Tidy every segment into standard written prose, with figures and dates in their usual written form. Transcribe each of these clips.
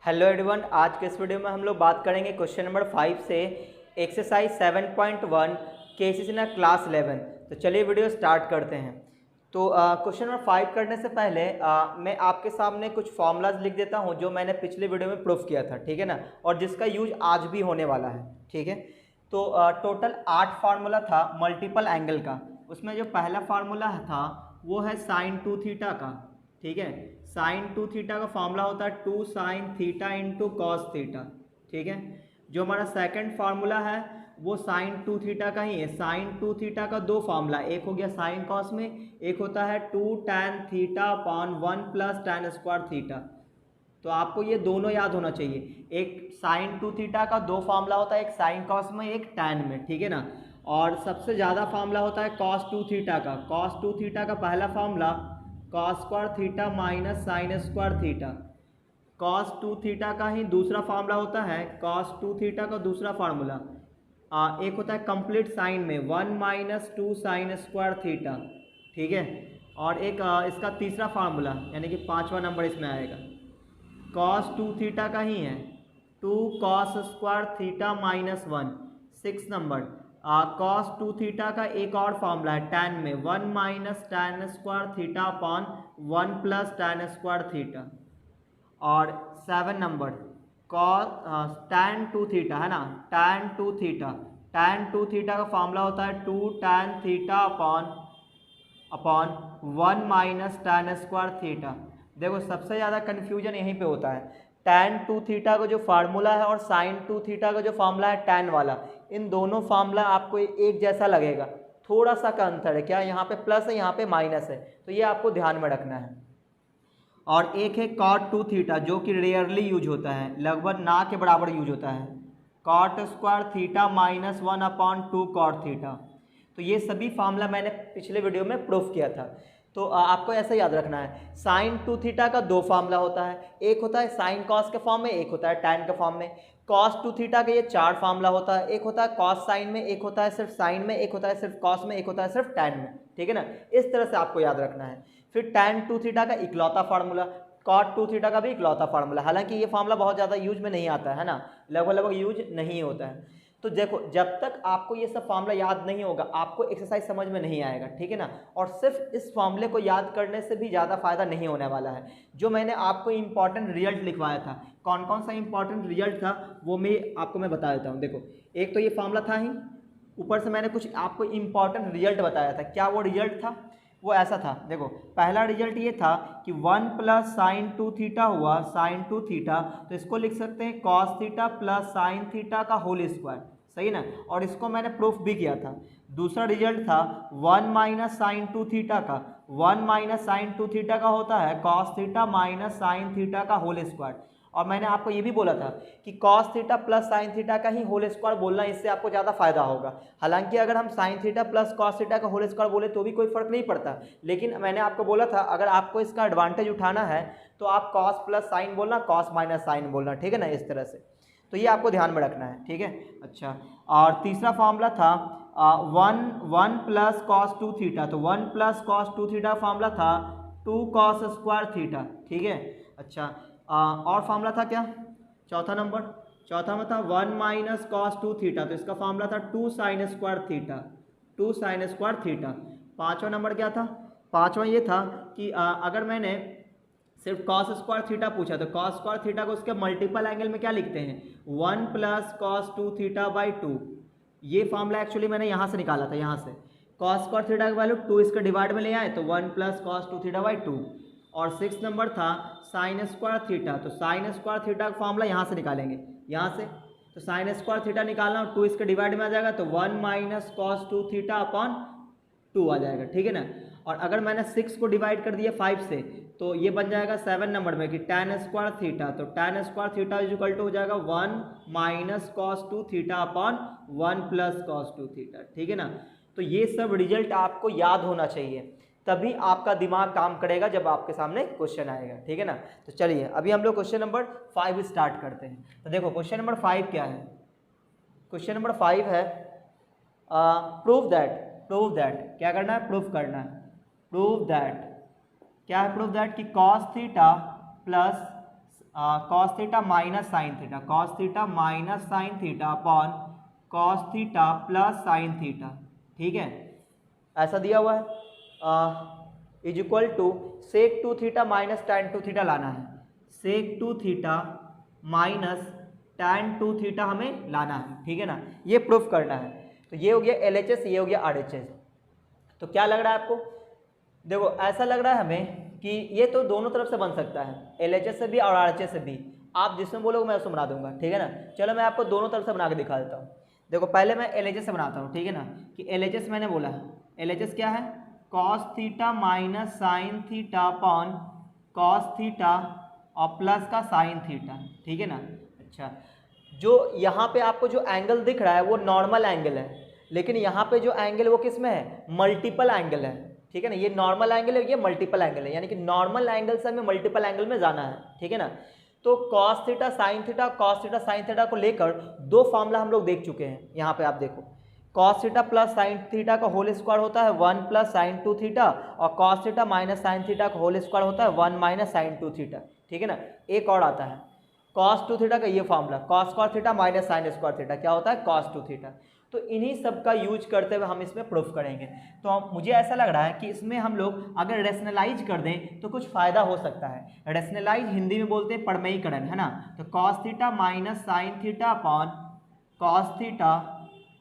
Hello everyone, आज के इस वीडियो में हम लोग बात करेंगे क्वेश्चन नंबर 5 से एक्सरसाइज 7.1 केसेस इन क्लास 11। तो चलिए वीडियो स्टार्ट करते हैं। तो क्वेश्चन नंबर 5 करने से पहले मैं आपके सामने कुछ फॉर्मूलाज लिख देता हूं जो मैंने पिछले वीडियो में प्रूफ किया था, ठीक है ना, और जिसका यूज आज भी होने वाला है, ठीक है। तो टोटल 8 फार्मूला था मल्टीपल एंगल का। उसमें जो पहला फार्मूला था वो है साइन 2 थीटा का, ठीक है। साइन 2 थीटा का फॉर्मूला होता है 2 sine theta into cos theta, ठीक है। जो हमारा सेकंड फार्मूला है वो साइन 2 थीटा का ही है। साइन 2 थीटा का दो फार्मूला, एक हो गया साइन कॉस में, एक होता है 2 tan theta upon 1 plus tan square theta. तो आपको ये दोनों याद होना चाहिए। एक साइन 2 थीटा का दो फार्मूला होता है, एक साइन कॉस में एक टैन में, ठीक है ना। और सबसे ज़्यादा फार्मूला होता है कॉस 2 थीटा का। कॉस 2 थीटा का पहला formula cos square theta minus sine square theta. Cos 2 theta का ही दूसरा फार्मूला होता है कॉस 2 थीटा का दूसरा फार्मूला एक होता है कंप्लीट साइन में 1 माइनस 2 साइन स्क्वायर थीटा, ठीक है। और एक इसका तीसरा फार्मूला यानी कि पाँचवा नंबर इसमें आएगा कॉस 2 थीटा का ही है 2 cos square theta minus 1। 6 number cos 2 theta का एक और फार्मूला है टैन में 1 minus tan square theta upon 1 plus tan square theta. और 7 नंबर कॉस टैन 2 थीटा है ना, टैन 2 थीटा। टैन 2 थीटा का फार्मूला होता है 2 tan theta upon 1 minus tan square theta. देखो सबसे ज़्यादा कन्फ्यूजन यहीं पे होता है। टैन 2 थीटा का जो फार्मूला है और साइन 2 थीटा का जो फार्मूला है टैन वाला, इन दोनों फार्मूला आपको एक जैसा लगेगा, थोड़ा सा का अंतर है। क्या यहाँ पे प्लस है, यहाँ पे माइनस है, तो ये आपको ध्यान में रखना है। और एक है कॉट 2 थीटा जो कि रेयरली यूज होता है, लगभग ना के बराबर यूज होता है, cot square theta minus 1 upon 2 cot theta. तो ये सभी फार्मूला मैंने पिछले वीडियो में प्रूफ किया था। तो आपको ऐसा याद रखना है। साइन 2 थीटा का दो फार्मूला होता है, एक होता है साइन कॉस के फॉर्म में, एक होता है टैन के फॉर्म में। कॉस 2 थीटा का ये 4 फार्मूला होता है, एक होता है कॉस साइन में, एक होता है सिर्फ साइन में, एक होता है सिर्फ कॉस में, एक होता है सिर्फ टैन में, ठीक है ना। इस तरह से आपको याद रखना है। फिर टैन 2 थीटा का इकलौता फार्मूला, कॉट 2 थीटा का भी इकलौता फार्मूला। हालांकि ये फार्मूला बहुत ज़्यादा यूज में नहीं आता है ना, लगभग यूज नहीं होता है। तो देखो जब तक आपको ये सब फार्मूला याद नहीं होगा आपको एक्सरसाइज समझ में नहीं आएगा, ठीक है ना। और सिर्फ इस फार्मूले को याद करने से भी ज़्यादा फायदा नहीं होने वाला है। जो मैंने आपको इंपॉर्टेंट रिजल्ट लिखवाया था, कौन कौन सा इंपॉर्टेंट रिजल्ट था वो मैं बता देता हूँ। देखो एक तो ये फार्मूला था ही, ऊपर से मैंने कुछ आपको इंपॉर्टेंट रिजल्ट बताया था। क्या वो रिजल्ट था? वो ऐसा था, देखो पहला रिजल्ट ये था कि 1 प्लस साइन 2 थीटा हुआ, साइन 2 थीटा, तो इसको लिख सकते हैं cos theta plus sine theta का होल स्क्वायर, सही ना। और इसको मैंने प्रूफ भी किया था। दूसरा रिजल्ट था 1 माइनस साइन 2 थीटा का, 1 माइनस साइन 2 थीटा का होता है cos theta minus sine theta का होल स्क्वायर। और मैंने आपको ये भी बोला था कि cos theta plus sine theta का ही होल स्क्वायर बोलना, इससे आपको ज़्यादा फायदा होगा। हालांकि अगर हम sine theta plus cos theta का होल स्क्वायर बोले तो भी कोई फर्क नहीं पड़ता, लेकिन मैंने आपको बोला था अगर आपको इसका एडवांटेज उठाना है तो आप कॉस प्लस साइन बोलना, कॉस माइनस साइन बोलना, ठीक है ना, इस तरह से। तो ये आपको ध्यान में रखना है, ठीक है। अच्छा, और तीसरा फॉर्मूला था 1 प्लस कॉस 2 थीटा, तो 1 प्लस कॉस 2 थीटा फॉर्मूला था 2 कॉस स्क्वायर थीटा, ठीक है। अच्छा, और फार्मूला था क्या? चौथा नंबर, चौथा में था 1 माइनस कॉस 2 थीटा, तो इसका फार्मूला था 2 sign square theta, 2 sign square theta. पाँचवा नंबर क्या था? पाँचवा ये था कि अगर मैंने सिर्फ कॉस स्क्वायर थीटा पूछा तो कॉस स्क्वायर थीटा को उसके मल्टीपल एंगल में क्या लिखते हैं, 1 प्लस कॉस 2 थीटा बाई 2। ये फार्मूला एक्चुअली मैंने यहाँ से निकाला था, यहाँ से कॉस स्क्वायर थीटा का वैल्यू 2 इसके डिवाइड में ले आए तो 1 प्लस कॉस 2 थीटा बाई 2। और 6 नंबर था साइन स्क्वायर थीटा, तो साइन स्क्वायर थीटा का फॉर्मूला यहाँ से निकालेंगे, यहाँ से। तो साइन स्क्वायर थीटा निकालना और 2 इसके डिवाइड में आ जाएगा तो 1 माइनस कॉस 2 थीटा अपॉन 2 आ जाएगा, ठीक है ना। और अगर मैंने 6 को डिवाइड कर दिया 5 से तो ये बन जाएगा 7 नंबर में कि tan स्क्वायर थीटा, तो tan square theta is equal to हो जाएगा 1 minus cos 2 theta upon 1 plus cos 2 theta, ठीक है ना। तो ये सब रिजल्ट आपको याद होना चाहिए, तभी आपका दिमाग काम करेगा जब आपके सामने क्वेश्चन आएगा, ठीक है ना। तो चलिए अभी हम लोग क्वेश्चन नंबर 5 स्टार्ट करते हैं। तो देखो क्वेश्चन नंबर 5 क्या है? क्वेश्चन नंबर 5 है प्रूव दैट क्या करना है? प्रूफ करना है। प्रूव दैट क्या है? प्रूव दैट कि cos theta plus cos theta minus sine theta, cos theta minus sine theta upon cos theta plus sine theta, ठीक है, ऐसा दिया हुआ है, is equal to sec 2 theta minus tan 2 theta लाना है, sec 2 theta minus tan 2 theta हमें लाना है, ठीक है ना, ये प्रूफ करना है। तो ये हो गया LHS, ये हो गया RHS। तो क्या लग रहा है आपको? देखो ऐसा लग रहा है हमें कि ये तो दोनों तरफ से बन सकता है, LHS से भी और RHS से भी, आप जिसमें बोलोगे मैं उसमें बना दूंगा, ठीक है ना। चलो मैं आपको दोनों तरफ से बना के दिखा देता हूँ। देखो पहले मैं LHS से बनाता हूँ, ठीक है ना, कि LHS मैंने बोला है, LHS क्या है, cos theta minus sine theta upon cos theta और प्लस का साइन थीटा, ठीक है ना। अच्छा, जो यहाँ पे आपको जो एंगल दिख रहा है वो नॉर्मल एंगल है, लेकिन यहाँ पे जो एंगल वो किस में है, मल्टीपल एंगल है, ठीक है ना। ये नॉर्मल एंगल है, ये मल्टीपल एंगल है, यानी कि नॉर्मल एंगल से हमें मल्टीपल एंगल में जाना है, ठीक है ना। तो cos theta sine theta, cos theta sine theta को लेकर दो फार्मूला हम लोग देख चुके हैं। यहाँ पे आप देखो, cos theta plus sine theta का होल स्क्वायर होता है 1 प्लस साइन 2 थीटा, और cos theta minus sine theta का होल स्क्वायर होता है 1 माइनस साइन 2 थीटा, ठीक है ना। एक और आता है कॉस 2 थीटा का ये formula, cos square theta minus sine square theta क्या होता है, कॉस 2 थीटा। तो इन्हीं सब का यूज करते हुए हम इसमें प्रूफ करेंगे। तो मुझे ऐसा लग रहा है कि इसमें हम लोग अगर रेशनलाइज कर दें तो कुछ फ़ायदा हो सकता है। रेशनलाइज हिंदी में बोलते हैं पड़मयीकरण, है ना। तो cos theta minus sine theta upon cos theta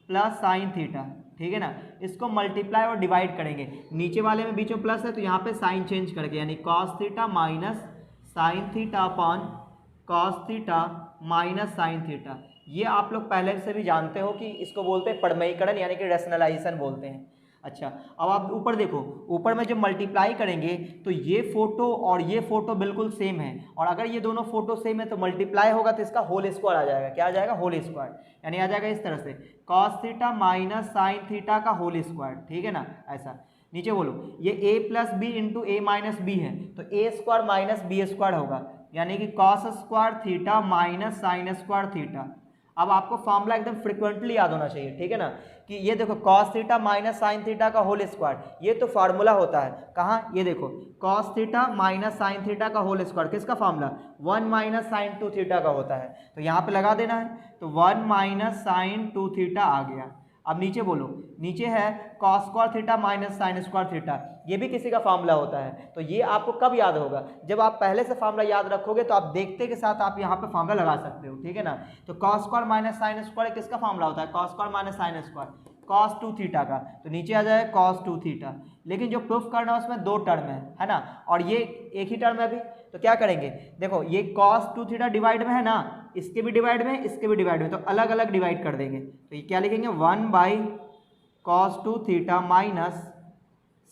plus sine theta, ठीक है ना, इसको मल्टीप्लाई और डिवाइड करेंगे, नीचे वाले में बीच में प्लस है तो यहाँ पे साइन चेंज करके, यानी cos theta minus sine theta upon cos theta minus sine theta. ये आप लोग पहले से भी जानते हो कि इसको बोलते हैं पड़मयीकरण, यानी कि रेशनलाइजेशन बोलते हैं। अच्छा, अब आप ऊपर देखो, ऊपर में जब मल्टीप्लाई करेंगे तो ये फोटो और ये फोटो बिल्कुल सेम है, और अगर ये दोनों फोटो सेम है तो मल्टीप्लाई होगा तो इसका होल स्क्वायर आ जाएगा। क्या आ जाएगा, होल स्क्वायर, यानी आ जाएगा इस तरह से cos theta minus sine theta का होल स्क्वायर, ठीक है ना। ऐसा नीचे बोलो, ये a plus B into A minus B है तो A square minus B square होगा, यानी कि cos square theta minus sine square theta. अब आपको फॉर्मूला एकदम फ्रिक्वेंटली याद होना चाहिए, ठीक है ना, कि ये देखो cos theta minus sine theta का होल स्क्वायर, ये तो फार्मूला होता है कहाँ, ये देखो cos theta minus sine theta का होल स्क्वायर किसका फार्मूला, 1 माइनस साइन 2 थीटा का होता है। तो यहाँ पे लगा देना है, तो 1 माइनस साइन 2 थीटा आ गया। अब नीचे बोलो, नीचे है cos square theta minus sine square theta, ये भी किसी का फार्मूला होता है। तो ये आपको कब याद होगा, जब आप पहले से फार्मूला याद रखोगे तो आप देखते के साथ आप यहाँ पे फार्मूला लगा सकते हो, ठीक है ना। तो cos square minus sine square किसका फार्मूला होता है, cos square minus sine square cos 2 theta का, तो नीचे आ जाए कॉस 2 थीटा। लेकिन जो प्रूफ करना है उसमें 2 टर्म है ना, और ये एक ही टर्म है अभी। तो क्या करेंगे, देखो ये कॉस 2 थीटा डिवाइड में है ना, इसके भी डिवाइड में, इसके भी डिवाइड में, तो अलग अलग डिवाइड कर देंगे। तो ये क्या लिखेंगे, 1 by cos 2 theta minus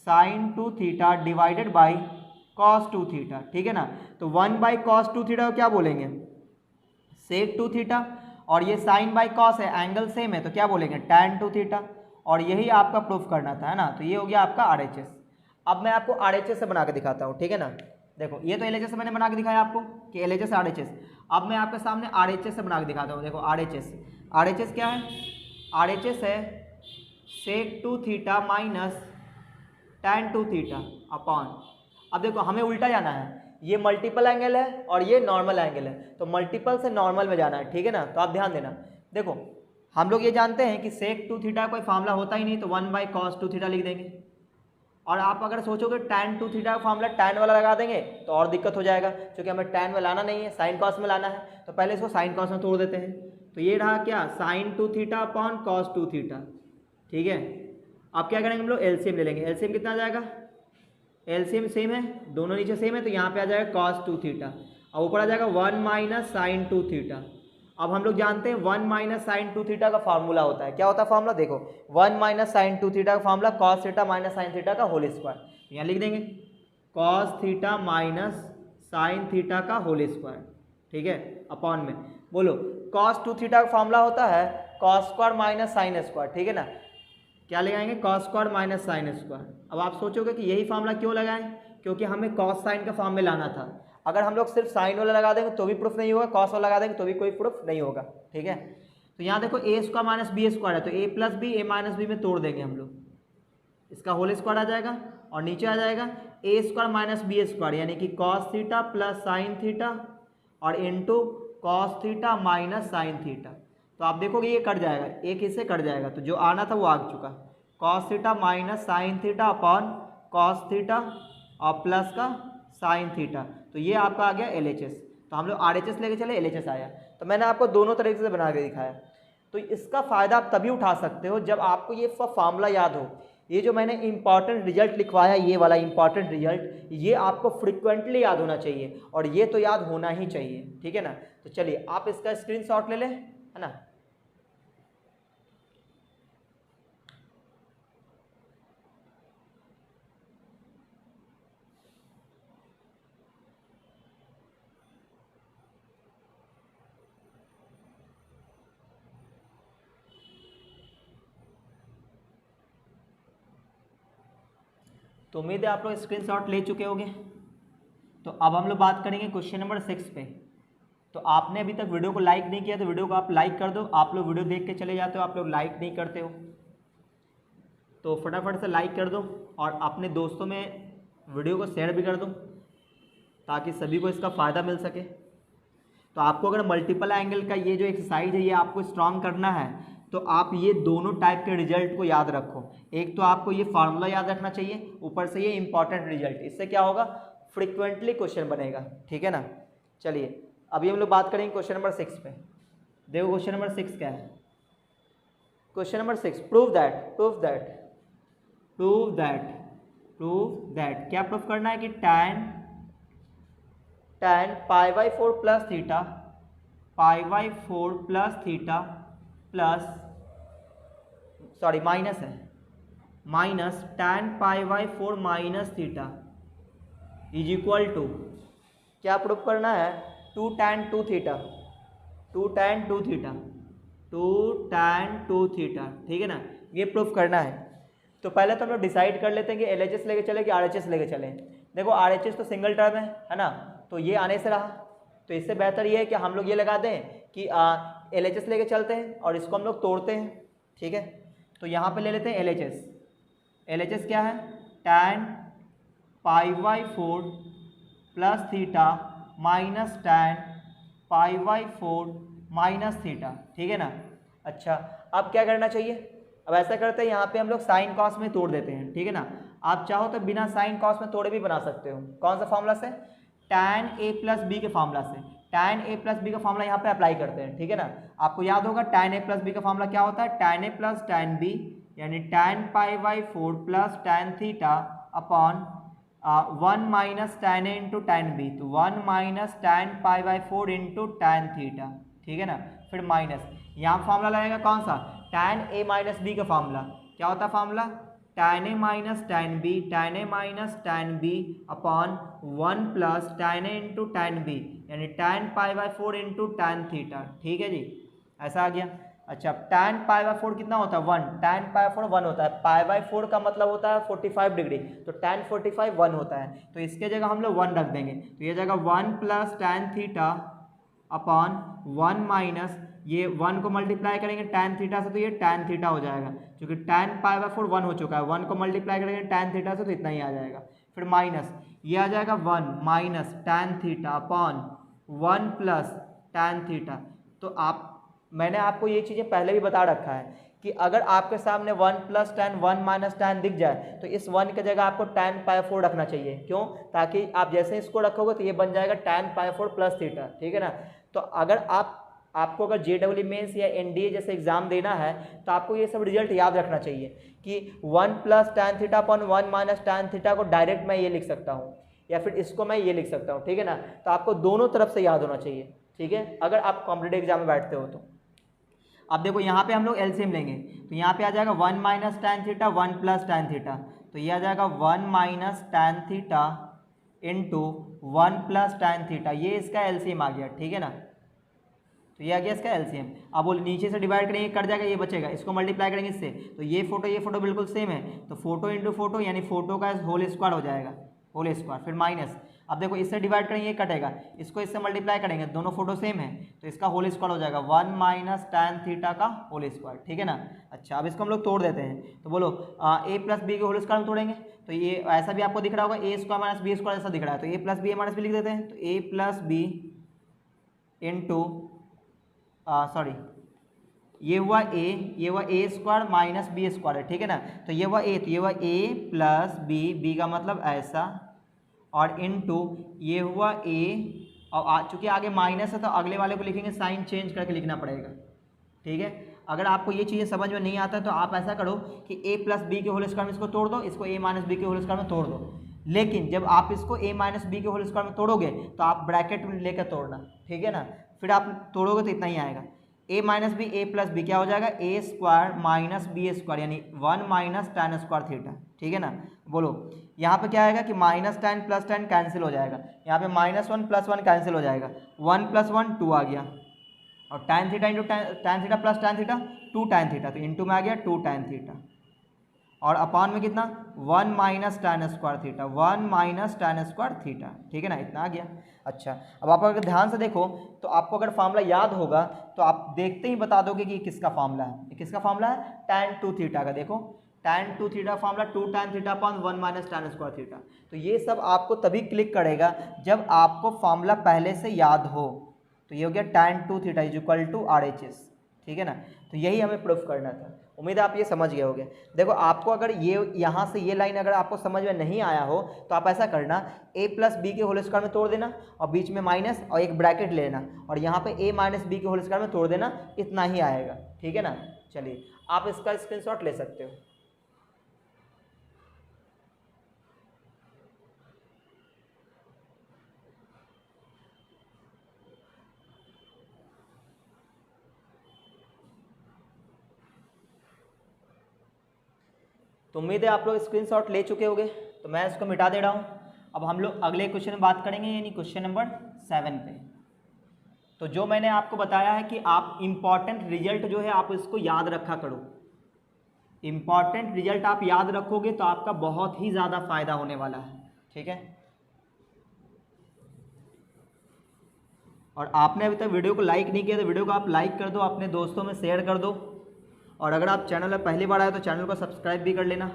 sine 2 theta divided by cos 2 theta, ठीक है ना। तो 1 बाई कॉस 2 थीटा को क्या बोलेंगे, सेक 2 थीटा, और ये साइन बाई कॉस है, एंगल सेम है तो क्या बोलेंगे, tan 2 थीटा। और यही आपका प्रूफ करना था, है ना। तो ये हो गया आपका RHS। अब मैं आपको RHS से बना के दिखाता हूँ, ठीक है ना। देखो ये तो LHS से मैंने बना के दिखाया आपको कि LHS RHS। अब मैं आपके सामने RHS से बना के दिखाता हूँ। देखो RHS क्या है, RHS है sec 2 theta minus tan 2 theta upon, अब देखो हमें उल्टा जाना है, ये मल्टीपल एंगल है और ये नॉर्मल एंगल है, तो मल्टीपल से नॉर्मल में जाना है, ठीक है ना। तो आप ध्यान देना, देखो हम लोग ये जानते हैं कि सेक 2 थीटा कोई फार्मूला होता ही नहीं, तो 1 बाई कॉस 2 थीटा लिख देंगे। और आप अगर सोचोगे tan 2 थीटा का फार्मूला tan वाला लगा देंगे तो और दिक्कत हो जाएगा, क्योंकि हमें tan में लाना नहीं है, साइन कॉस में लाना है, तो पहले इसको साइन कॉस में तोड़ देते हैं। तो ये रहा क्या, sine 2 theta upon cos 2 theta, ठीक है। अब क्या करेंगे हम लोग, एलसीएम ले लेंगे। एलसीएम कितना आ जाएगा, एलसीएम सेम है, दोनों नीचे सेम है, तो यहाँ पे आ जाएगा कॉस 2 थीटा, और ऊपर आ जाएगा 1 माइनस साइन 2 थीटा। अब हम लोग जानते हैं 1 माइनस साइन 2 थीटा का फार्मूला होता है, क्या होता है फार्मूला, देखो 1 माइनस साइन 2 थीटा का formula cos theta minus sine theta का होल स्क्वायर। यहाँ लिख देंगे cos theta minus sine theta का होल स्क्वायर, ठीक है, अपॉन में बोलो कॉस 2 थीटा का फार्मूला होता है cos square minus sine square, ठीक है ना। क्या लगाएंगे, cos square minus sine square. अब आप सोचोगे कि यही फार्मूला क्यों लगाएं, क्योंकि हमें कॉस साइन का फॉर्म में लाना था। अगर हम लोग सिर्फ साइन वाला लगा देंगे तो भी प्रूफ नहीं होगा, कॉस वाला लगा देंगे तो भी कोई प्रूफ नहीं होगा, ठीक है। तो यहाँ देखो ए स्क्वायर माइनस बी स्क्वायर है, तो ए प्लस बी ए माइनस बी में तोड़ देंगे हम लोग, इसका होल स्क्वायर आ जाएगा, और नीचे आ जाएगा A square minus B square, यानी कि cos theta plus sine theta और into cos theta minus sine theta. तो आप देखोगे ये कट जाएगा, एक इससे कट जाएगा, तो जो आना था वो आ चुका। Cos theta minus sine theta upon cos theta और प्लस का साइन थीटा। तो ये आपका आ गया LHS। तो हम लोग RHS लेके चले, LHS आया। तो मैंने आपको दोनों तरीके से बना के दिखाया। तो इसका फ़ायदा आप तभी उठा सकते हो जब आपको ये फार्मूला याद हो। ये जो मैंने इंपॉर्टेंट रिजल्ट लिखवाया, ये वाला इंपॉर्टेंट रिजल्ट, ये आपको फ्रिक्वेंटली याद होना चाहिए, और ये तो याद होना ही चाहिए, ठीक है ना। तो चलिए आप इसका स्क्रीनशॉट ले लें, है ना। तो उम्मीद है आप लोग स्क्रीनशॉट ले चुके होंगे। तो अब हम लोग बात करेंगे क्वेश्चन नंबर 6 पे। तो आपने अभी तक वीडियो को लाइक नहीं किया तो वीडियो को आप लाइक कर दो। आप लोग वीडियो देख के चले जाते हो, आप लोग लाइक नहीं करते हो, तो फटाफट से लाइक कर दो और अपने दोस्तों में वीडियो को शेयर भी कर दो ताकि सभी को इसका फ़ायदा मिल सके। तो आपको अगर मल्टीपल एंगल का ये जो एक्सरसाइज है ये आपको स्ट्रॉन्ग करना है, तो आप ये दोनों टाइप के रिजल्ट को याद रखो। एक तो आपको ये फार्मूला याद रखना चाहिए, ऊपर से ये इंपॉर्टेंट रिजल्ट। इससे क्या होगा, फ्रिक्वेंटली क्वेश्चन बनेगा, ठीक है ना। चलिए अभी हम लोग बात करेंगे क्वेश्चन नंबर 6 पे। देखो क्वेश्चन नंबर 6 क्या है। क्वेश्चन नंबर 6, प्रूव दैट क्या प्रूफ करना है कि tan π/4 plus theta π/4 plus theta plus minus है, minus tan π/4 minus theta is equal to, क्या प्रूफ करना है, 2 tan 2 थीटा, ठीक है ना, ये प्रूफ करना है। तो पहले तो हम लोग डिसाइड कर लेते हैं कि LHS लेके चले कि RHS लेके चले। देखो RHS तो सिंगल टर्म है ना, तो ये आने से रहा। तो इससे बेहतर ये है कि हम लोग ये लगा दें कि LHS लेके चलते हैं और इसको हम लोग तोड़ते हैं, ठीक है। तो यहाँ पे ले लेते हैं LHS क्या है, tan π/4 plus theta minus tan π/4 minus theta, ठीक है ना। अच्छा अब क्या करना चाहिए, अब ऐसा करते हैं यहाँ पे हम लोग साइन कॉस में तोड़ देते हैं, ठीक है ना। आप चाहो तो बिना साइन कॉस में तोड़े भी बना सकते हो। कौन सा फॉर्मूला से, tan A प्लस बी के फार्मूला से। tan A प्लस बी का फार्मूला यहाँ पे अप्लाई करते हैं, ठीक है ना। आपको याद होगा tan A प्लस बी का फार्मूला क्या होता है, tan A plus tan B यानी tan π/4 plus tan theta upon 1 minus tan A into tan B, तो 1 minus tan π/4 into tan theta, ठीक है ना। फिर माइनस यहाँ फार्मूला लगेगा कौन सा, tan A माइनस बी का फार्मूला। क्या होता है formula, tan A minus tan B upon 1 plus tan A into tan B यानी tan π/4 इंटू tan थीटा, ठीक है जी, ऐसा आ गया। अच्छा tan π/4 कितना होता है, 1, tan π/4 1 होता है, π/4 का मतलब होता है 45 डिग्री, तो tan 45 1 होता है, तो इसके जगह हम लोग 1 रख देंगे। तो ये जगह 1 plus tan theta upon 1 minus, ये 1 को मल्टीप्लाई करेंगे tan थीटा से तो ये tan थीटा हो जाएगा, क्योंकि tan π/4 1 हो चुका है, 1 को मल्टीप्लाई करेंगे tan थीटा से तो इतना ही आ जाएगा। फिर माइनस ये आ जाएगा 1 minus tan theta upon 1 plus tan theta. तो मैंने आपको ये चीज़ें पहले भी बता रखा है कि अगर आपके सामने 1 प्लस tan 1 माइनस tan दिख जाए तो इस 1 की जगह आपको tan π/4 रखना चाहिए। क्यों, ताकि आप जैसे इसको रखोगे तो ये बन जाएगा tan π/4 प्लस थीटा, ठीक है ना। तो अगर आपको अगर JEE मेंस या NDA जैसे एग्जाम देना है तो आपको ये सब रिजल्ट याद रखना चाहिए कि 1 plus tan theta upon 1 minus tan theta को डायरेक्ट मैं ये लिख सकता हूँ या फिर इसको मैं ये लिख सकता हूँ, ठीक है ना। तो आपको दोनों तरफ से याद होना चाहिए, ठीक है, अगर आप कॉम्पिटिटिव एग्जाम में बैठते हो तो। अब देखो यहाँ पे हम लोग LCM लेंगे, तो यहाँ पे आ जाएगा 1 minus tan theta 1 plus tan theta, तो ये आ जाएगा 1 minus tan theta into 1 plus tan theta, ये इसका LCM आ गया, ठीक है ना। तो ये आ गया इसका LCM। अब बोल नीचे से डिवाइड करेंगे कट जाएगा, ये बचेगा, इसको मल्टीप्लाई करेंगे इससे, तो ये फोटो बिल्कुल सेम है, तो फोटो इंटू फोटो यानी फोटो का होल स्क्वायर हो जाएगा, होल स्क्वायर। फिर माइनस, अब देखो इससे डिवाइड करेंगे ये कटेगा, इसको इससे मल्टीप्लाई करेंगे, दोनों फोटो सेम है तो इसका होल स्क्वायर हो जाएगा 1 माइनस tan थीटा का होल स्क्वायर, ठीक है ना। अच्छा अब इसको हम लोग तोड़ देते हैं, तो बोलो A प्लस बी के होल स्क्वायर में तोड़ेंगे, तो ये ऐसा भी आपको दिख रहा होगा A square minus B square ऐसा दिख रहा है, तो A plus B minus B लिख देते हैं, तो A plus B into sorry ये हुआ ए, ये हुआ A square minus B square है, ठीक है ना। तो ये हुआ ए, तो ये हुआ ए प्लस बी, बी का मतलब ऐसा, और इनटू ये हुआ ए, और चूंकि आगे माइनस है तो अगले वाले को लिखेंगे साइन चेंज करके लिखना पड़ेगा, ठीक है। अगर आपको ये चीज़ें समझ में नहीं आता तो आप ऐसा करो कि ए प्लस बी के होल स्क्वायर में इसको तोड़ दो, इसको ए माइनस बी के होल स्क्वायर में तोड़ दो। लेकिन जब आप इसको ए माइनस बी के होल स्क्वायर में तोड़ोगे तो आप ब्रैकेट में लेकर तोड़ना, ठीक है ना। फिर आप तोड़ोगे तो इतना ही आएगा, ए माइनस बी ए प्लस बी क्या हो जाएगा, A square minus B square, यानी 1 माइनस tan स्क्वायर थीटा, ठीक है ना। बोलो यहाँ पे क्या आएगा कि minus tan plus tan cancel हो जाएगा, यहाँ पे -1 + 1 कैंसिल हो जाएगा, 1 + 1 2 आ गया, और tan theta into tan theta plus tan theta 2 tan theta, तो इंटू में आ गया 2 tan थीटा, और अपान में कितना 1 minus tan square theta, 1 minus tan square theta, ठीक है ना, इतना आ गया। अच्छा, अब आप अगर ध्यान से देखो तो आपको अगर फार्मूला याद होगा तो आप देखते ही बता दोगे कि ये किसका फार्मूला है। ये किसका फार्मूला है, tan 2 थीटा का। देखो tan 2 theta formula 2 tan theta upon 1 minus tan square theta. तो ये सब आपको तभी क्लिक करेगा जब आपको फार्मूला पहले से याद हो। तो ये हो गया tan 2 theta is equal to RHS, ठीक है ना। तो यही हमें प्रूफ करना था। उम्मीद है आप ये समझ गए होंगे। देखो आपको अगर ये यहाँ से ये लाइन अगर आपको समझ में नहीं आया हो तो आप ऐसा करना, a प्लस बी के होल स्क्वायर में तोड़ देना और बीच में माइनस और एक ब्रैकेट लेना, और यहाँ पे a माइनस बी के होल स्क्वायर में तोड़ देना, इतना ही आएगा, ठीक है ना। चलिए आप इसका स्क्रीनशॉट ले सकते हो। तो उम्मीद है आप लोग स्क्रीनशॉट ले चुके होंगे, तो मैं इसको मिटा दे रहा हूँ। अब हम लोग अगले क्वेश्चन में बात करेंगे, यानी क्वेश्चन नंबर 7 पे। तो जो मैंने आपको बताया है कि आप इम्पॉर्टेंट रिजल्ट जो है आप इसको याद रखा करो। इम्पॉर्टेंट रिजल्ट आप याद रखोगे तो आपका बहुत ही ज़्यादा फायदा होने वाला है, ठीक है। और आपने अभी तक वीडियो को लाइक नहीं किया तो वीडियो को आप लाइक कर दो, अपने दोस्तों में शेयर कर दो, और अगर आप चैनल में पहली बार आए तो चैनल को सब्सक्राइब भी कर लेना।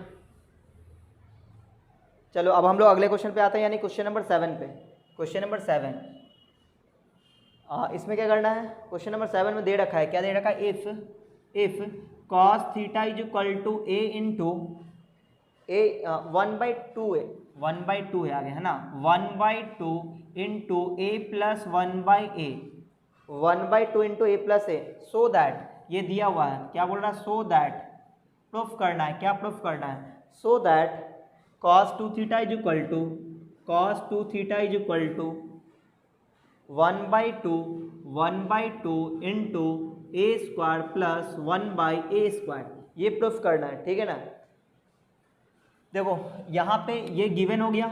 चलो अब हम लोग अगले क्वेश्चन पे आते हैं, यानी क्वेश्चन नंबर 7 पे। क्वेश्चन नंबर 7 इसमें क्या करना है, क्वेश्चन नंबर 7 में दे रखा है, क्या दे रखा है, if cos theta is equal to a into A 1/2 है, 1/2 है आगे, है ना, 1/2 into A plus 1/a, 1/2 into A plus A, so that, ये दिया हुआ है, क्या बोल रहा है, सो दैट, प्रूफ करना है, क्या प्रूफ करना है, so that cos 2 theta is equal to, cos 2 theta is equal to 1/2 into A square plus 1/a square, ये प्रूफ करना है, ठीक है ना। देखो यहाँ पे ये गिवन हो गया,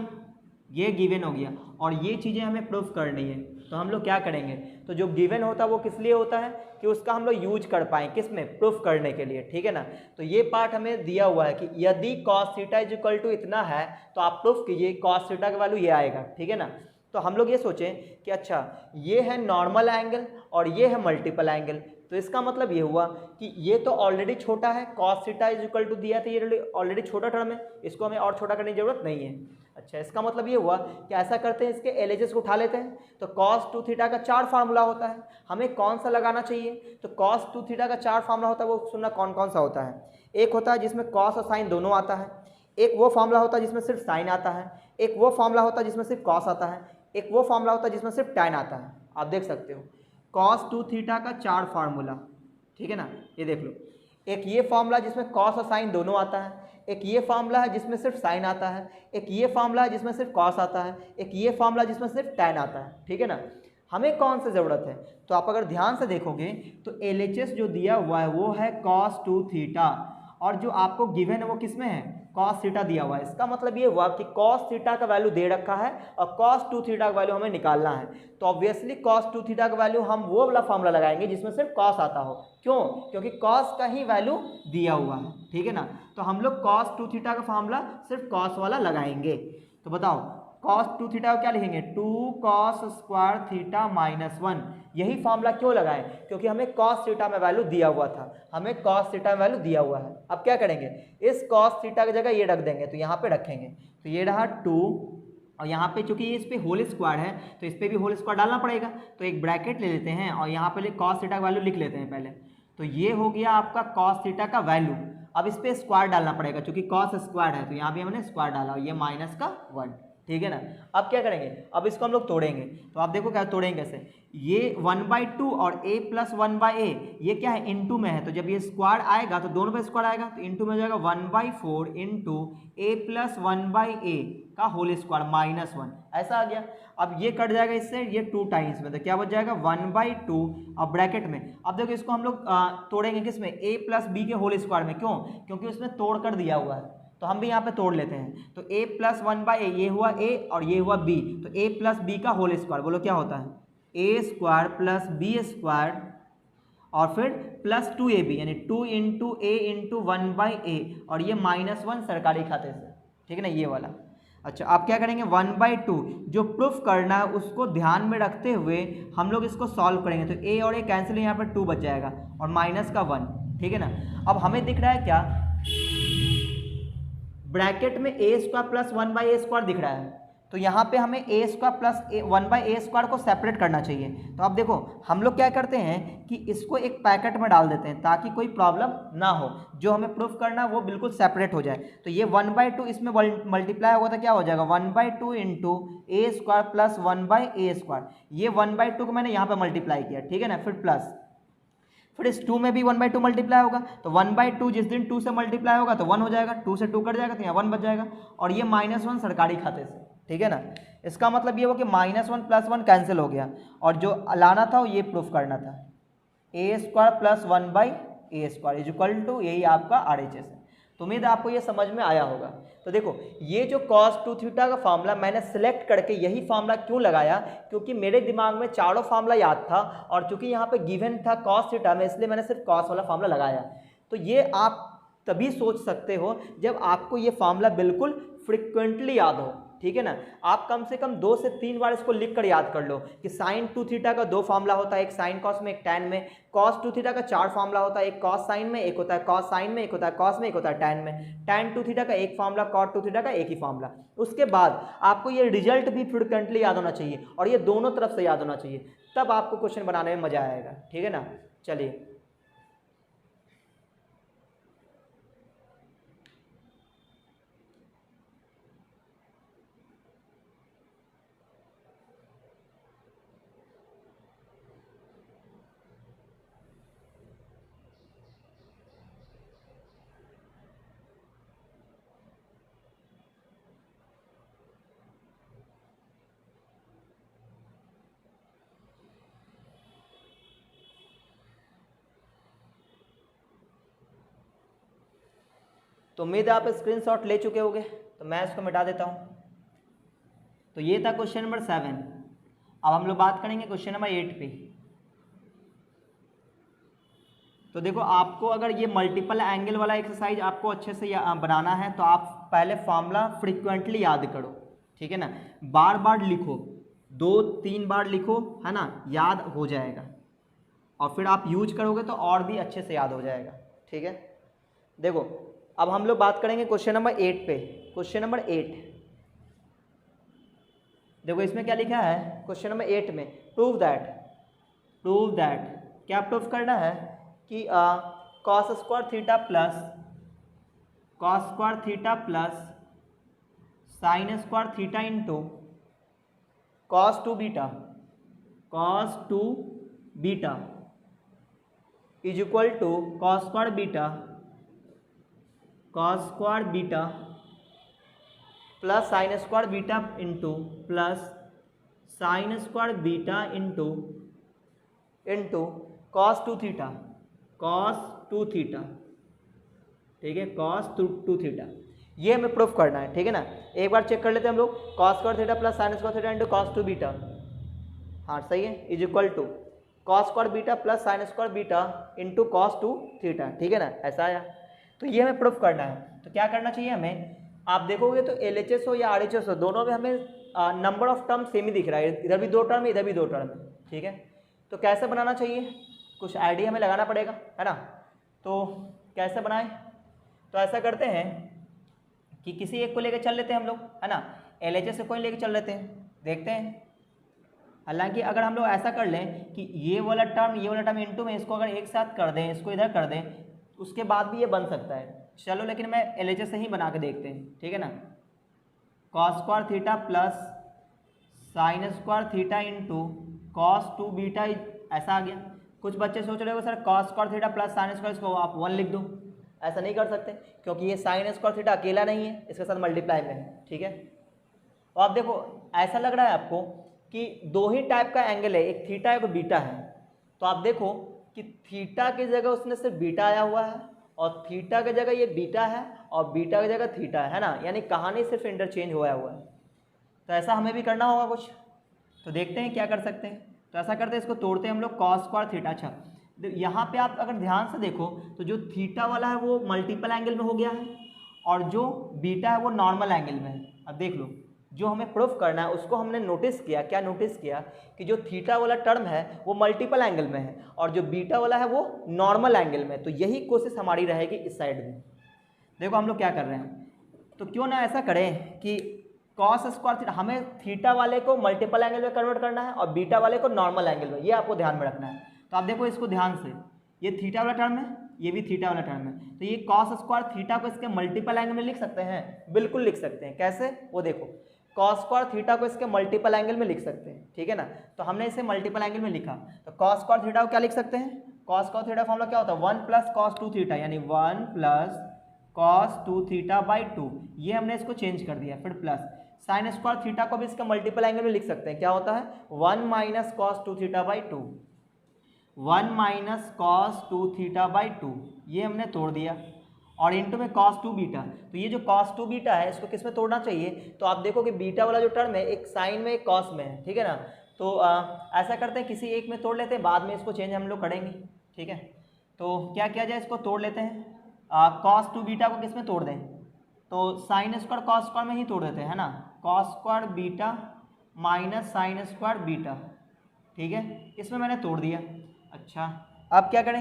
ये गिवन हो गया, और ये चीज़ें हमें प्रूफ करनी है। तो हम लोग क्या करेंगे, तो जो गिवन होता है वो किस लिए होता है कि उसका हम लोग यूज कर पाएँ, किस में, प्रूफ करने के लिए, ठीक है ना। तो ये पार्ट हमें दिया हुआ है कि यदि cos theta is equal to इतना है तो आप प्रूफ कीजिए cos थीटा का वैल्यू ये आएगा, ठीक है ना। तो हम लोग ये सोचें कि अच्छा ये है नॉर्मल एंगल और ये है मल्टीपल एंगल, तो इसका मतलब ये हुआ कि ये तो ऑलरेडी छोटा है, cos theta is equal to दिया था, ये ऑलरेडी छोटा टर्म है, इसको हमें और छोटा करने की जरूरत नहीं है। अच्छा, इसका मतलब ये हुआ कि ऐसा करते हैं, इसके LHS को उठा लेते हैं। तो cos 2 थीटा का 4 फार्मूला होता है, हमें कौन सा लगाना चाहिए, तो cos 2 थीटा का 4 फार्मूला होता है, वो सुनना कौन कौन सा होता है। एक होता है जिसमें cos और साइन दोनों आता है, एक वो फार्मूला होता है जिसमें सिर्फ साइन आता है, एक वो फार्मूला होता है जिसमें सिर्फ cos आता है, एक वो फार्मूला होता है जिसमें सिर्फ tan आता है। आप देख सकते हो cos 2 थीटा का 4 फार्मूला, ठीक है ना, ये देख लो। एक ये फार्मूला जिसमें cos और साइन दोनों आता है, एक ये फार्मूला है जिसमें सिर्फ साइन आता है, एक ये फार्मूला है जिसमें सिर्फ cos आता है, एक ये फार्मूला जिसमें सिर्फ tan आता है, ठीक है ना। हमें कौन सी ज़रूरत है, तो आप अगर ध्यान से देखोगे तो LHS जो दिया हुआ है वो है cos 2 थीटा, और जो आपको गिवन है वो किस में है, cos थीटा दिया हुआ है। इसका मतलब ये हुआ कि cos थीटा का वैल्यू दे रखा है और cos 2 थीटा का वैल्यू हमें निकालना है। तो ऑब्वियसली cos 2 थीटा का वैल्यू हम वो वाला फार्मूला लगाएंगे जिसमें सिर्फ cos आता हो, क्यों, क्योंकि cos का ही वैल्यू दिया हुआ है, ठीक है ना। तो हम लोग cos 2 थीटा का फार्मूला सिर्फ cos वाला लगाएंगे। तो बताओ cos 2 थीटा को क्या लिखेंगे, 2 cos स्क्वायर थीटा माइनस 1, यही फार्मूला क्यों लगाएं, क्योंकि हमें cos थीटा में वैल्यू दिया हुआ था, हमें cos थीटा में वैल्यू दिया हुआ है। अब क्या करेंगे, इस cos थीटा की जगह ये रख देंगे, तो यहाँ पे रखेंगे, तो ये रहा 2 और यहाँ पे चूंकि इस पे होल स्क्वायर है तो इस पे भी होल स्क्वायर डालना पड़ेगा, तो एक ब्रैकेट ले लेते हैं और यहाँ पे कॉस थीटा का वैल्यू लिख लेते हैं पहले। तो ये हो गया आपका कॉस थीटा का वैल्यू। अब इस पे स्क्वायर डालना पड़ेगा, क्योंकि कॉस स्क्वायर है तो यहाँ भी हमने स्क्वायर डाला और ये माइनस का 1, ठीक है ना। अब क्या करेंगे, अब इसको हम लोग तोड़ेंगे। तो आप देखो क्या तोड़ेंगे कैसे, ये 1/2 और a + 1/a ये क्या है, इनटू में है, तो जब ये स्क्वायर आएगा तो दोनों पे स्क्वायर आएगा, तो इनटू में हो जाएगा 1/4 इंटू a + 1/a का होल स्क्वायर -1, ऐसा आ गया। अब ये कट जाएगा इससे, ये 2 टाइम्स में, तो क्या बच जाएगा 1/2 और ब्रैकेट में। अब देखो इसको हम लोग तोड़ेंगे किस में, a + b के होल स्क्वायर में। क्यों, क्योंकि उसमें तोड़ कर दिया हुआ है, तो हम भी यहाँ पे तोड़ लेते हैं। तो a + 1/a ये हुआ a और ये हुआ b, तो a + b का होल स्क्वायर बोलो क्या होता है, a² + b² और फिर प्लस 2ab यानी 2 × a × 1/a और ये -1 सरकारी खाते से, ठीक है ना, ये वाला। अच्छा आप क्या करेंगे, 1/2 जो प्रूफ करना है उसको ध्यान में रखते हुए हम लोग इसको सॉल्व करेंगे। तो a और a कैंसिल, यहाँ पर 2 बच जाएगा और -1, ठीक है ना। अब हमें दिख रहा है क्या, ब्रैकेट में a² + 1/a² दिख रहा है, तो यहाँ पे हमें a² + 1/a² को सेपरेट करना चाहिए। तो अब देखो हम लोग क्या करते हैं कि इसको एक पैकेट में डाल देते हैं ताकि कोई प्रॉब्लम ना हो, जो हमें प्रूफ करना है वो बिल्कुल सेपरेट हो जाए। तो ये 1/2 इसमें मल्टीप्लाई होगा तो क्या हो जाएगा, 1/2 × a² + 1/a²। ये 1/2 को मैंने यहाँ पे मल्टीप्लाई किया, ठीक है ना, फिर प्लस, फिर इस 2 में भी 1/2 मल्टीप्लाई होगा, तो 1/2 जिस दिन 2 से मल्टीप्लाई होगा तो 1 हो जाएगा, 2 से 2 कट जाएगा तो यहाँ 1 बच जाएगा और ये -1 सरकारी खाते से, ठीक है ना। इसका मतलब ये हुआ कि -1 + 1 कैंसिल हो गया और जो लाना था ये प्रूफ करना था, a² + 1/a² = यही आपका RHS है। तो उम्मीद है आपको ये समझ में आया होगा। तो देखो ये जो cos 2θ का फार्मूला मैंने सिलेक्ट करके यही फार्मूला क्यों लगाया, क्योंकि मेरे दिमाग में चारों फार्मूला याद था और चूंकि यहाँ पे गिवन था cos θ में, इसलिए मैंने सिर्फ cos वाला फार्मूला लगाया। तो ये आप तभी सोच सकते हो जब आपको ये फार्मूला बिल्कुल फ्रिक्वेंटली याद हो, ठीक है ना। आप कम से कम 2 से 3 बार इसको लिख कर याद कर लो कि sin 2θ का 2 फार्मूला होता है, एक sin cos में एक tan में, cos 2θ का 4 फार्मूला होता है, एक cos sin में, एक होता है cos sin में, एक होता है cos में, एक होता है tan में, tan 2θ का एक फार्मूला, cot 2θ का एक ही फार्मूला। उसके बाद आपको ये रिजल्ट भी फ्रिक्वेंटली याद होना चाहिए और ये दोनों तरफ से याद होना चाहिए, तब आपको क्वेश्चन बनाने में मजा आएगा, ठीक है ना। चलिए तो उम्मीद है आप स्क्रीनशॉट ले चुके होंगे, तो मैं इसको मिटा देता हूँ। तो ये था क्वेश्चन नंबर 7। अब हम लोग बात करेंगे क्वेश्चन नंबर 8 पे। तो देखो आपको अगर ये मल्टीपल एंगल वाला एक्सरसाइज आपको अच्छे से बनाना है तो आप पहले फॉर्मूला फ्रिक्वेंटली याद करो, ठीक है ना, बार बार लिखो, 2-3 बार लिखो, है ना, याद हो जाएगा और फिर आप यूज करोगे तो और भी अच्छे से याद हो जाएगा, ठीक है। देखो अब हम लोग बात करेंगे क्वेश्चन नंबर 8 पे। क्वेश्चन नंबर 8 देखो इसमें क्या लिखा है, क्वेश्चन नंबर 8 में प्रूव दैट क्या प्रूफ करना है कि cos² θ plus sin² θ into cos 2 beta is equal to cos² beta plus sin² beta into plus sin² beta into cos 2 theta, ठीक है, cos 2 थीटा, ये हमें प्रूफ करना है, ठीक है ना। एक बार चेक कर लेते हैं हम लोग, cos² θ plus sin² θ into cos 2 beta, हाँ सही है, is equal to cos² beta plus sin² beta into cos 2 theta, ठीक है ना, ऐसा आया। तो ये हमें प्रूफ करना है, तो क्या करना चाहिए हमें, आप देखोगे तो LHS हो या RHS हो, दोनों में हमें नंबर ऑफ टर्म सेम ही दिख रहा है, इधर भी 2 टर्म इधर भी 2 टर्म, ठीक है। तो कैसे बनाना चाहिए, कुछ आइडिया हमें लगाना पड़ेगा, है ना। तो कैसे बनाएं, तो ऐसा करते हैं कि किसी एक को लेकर चल लेते हैं हम लोग, है ना। LHS से कोई लेके चल लेते हैं, देखते हैं। हालांकि अगर हम लोग ऐसा कर लें कि ये वाला टर्म इनटू में इसको अगर एक साथ कर दें, इसको इधर कर दें, उसके बाद भी ये बन सकता है। चलो लेकिन मैं LHS से ही बना के देखते हैं, ठीक है ना। Cos square theta plus sign square theta into cos 2 beta, ऐसा आ गया। कुछ बच्चे सोच रहे हो sir cos square theta plus sine square, इसको आप 1 लिख दो। ऐसा नहीं कर सकते क्योंकि ये साइन स्क्वायर थीटा अकेला नहीं है, इसके साथ मल्टीप्लाई में है, ठीक है। तो आप देखो ऐसा लग रहा है आपको कि दो ही टाइप का एंगल है, एक थीटा है एक बीटा है। तो आप देखो कि थीटा की जगह उसने सिर्फ बीटा आया हुआ है और थीटा की जगह ये बीटा है और बीटा की जगह थीटा है ना, यानी कहानी सिर्फ इंटरचेंज हुआ है। तो ऐसा हमें भी करना होगा कुछ, तो देखते हैं क्या कर सकते हैं। तो ऐसा करते हैं, इसको तोड़ते हैं हम लोग, कॉस स्क्वायर थीटा। अच्छा यहाँ पे आप अगर ध्यान से देखो तो जो थीटा वाला है वो मल्टीपल एंगल में हो गया है और जो बीटा है वो नॉर्मल एंगल में है। अब देख लो, जो हमें प्रूफ करना है उसको हमने नोटिस किया, क्या नोटिस किया कि जो थीटा वाला टर्म है वो मल्टीपल एंगल में है और जो बीटा वाला है वो नॉर्मल एंगल में। तो यही कोशिश हमारी रहेगी इस साइड में। देखो हम लोग क्या कर रहे हैं, तो क्यों ना ऐसा करें कि कॉस स्क्वायर थीटा, हमें थीटा वाले को मल्टीपल एंगल में कन्वर्ट करना है और बीटा वाले को नॉर्मल एंगल में, ये आपको ध्यान में रखना है। तो आप देखो इसको ध्यान से, ये थीटा वाला टर्म है, ये भी थीटा वाला टर्म है, तो ये कॉस स्क्वायर थीटा को इसके मल्टीपल एंगल में लिख सकते हैं, बिल्कुल लिख सकते हैं। कैसे, वो देखो, कॉस स्क्वायर थीटा को इसके मल्टीपल एंगल में लिख सकते हैं, ठीक है ना। तो हमने इसे मल्टीपल एंगल में लिखा, तो कॉस स्क्वायर थीटा को क्या लिख सकते हैं, कॉस स्क्वायर थीटा फॉर्मूला क्या होता है, 1 प्लस कॉस 2 थीटा, यानी 1 प्लस कॉस 2 थीटा बाई 2। ये हमने इसको चेंज कर दिया। फिर प्लस साइन स्क्वायर थीटा को भी इसका मल्टीपल एंगल में लिख सकते हैं, क्या होता है 1 minus cos 2 theta by 2, 1 minus cos 2 theta by 2, ये हमने तोड़ दिया। और इंटू में कॉस 2 बीटा, तो ये जो कॉस 2 बीटा है इसको किस में तोड़ना चाहिए, तो आप देखो कि बीटा वाला जो टर्म है एक साइन में एक कॉस में है, ठीक है ना। तो ऐसा करते हैं किसी एक में तोड़ लेते हैं, बाद में इसको चेंज हम लोग करेंगे, ठीक है। तो क्या किया जाए, इसको तोड़ लेते हैं। कॉस 2 बीटा को किस में तोड़ दें, तो साइन स्क्वायर कॉस स्क्वायर में ही तोड़ देते हैं, है ना। Cos square beta minus sine square beta, ठीक है, इसमें मैंने तोड़ दिया। अच्छा अब क्या करें,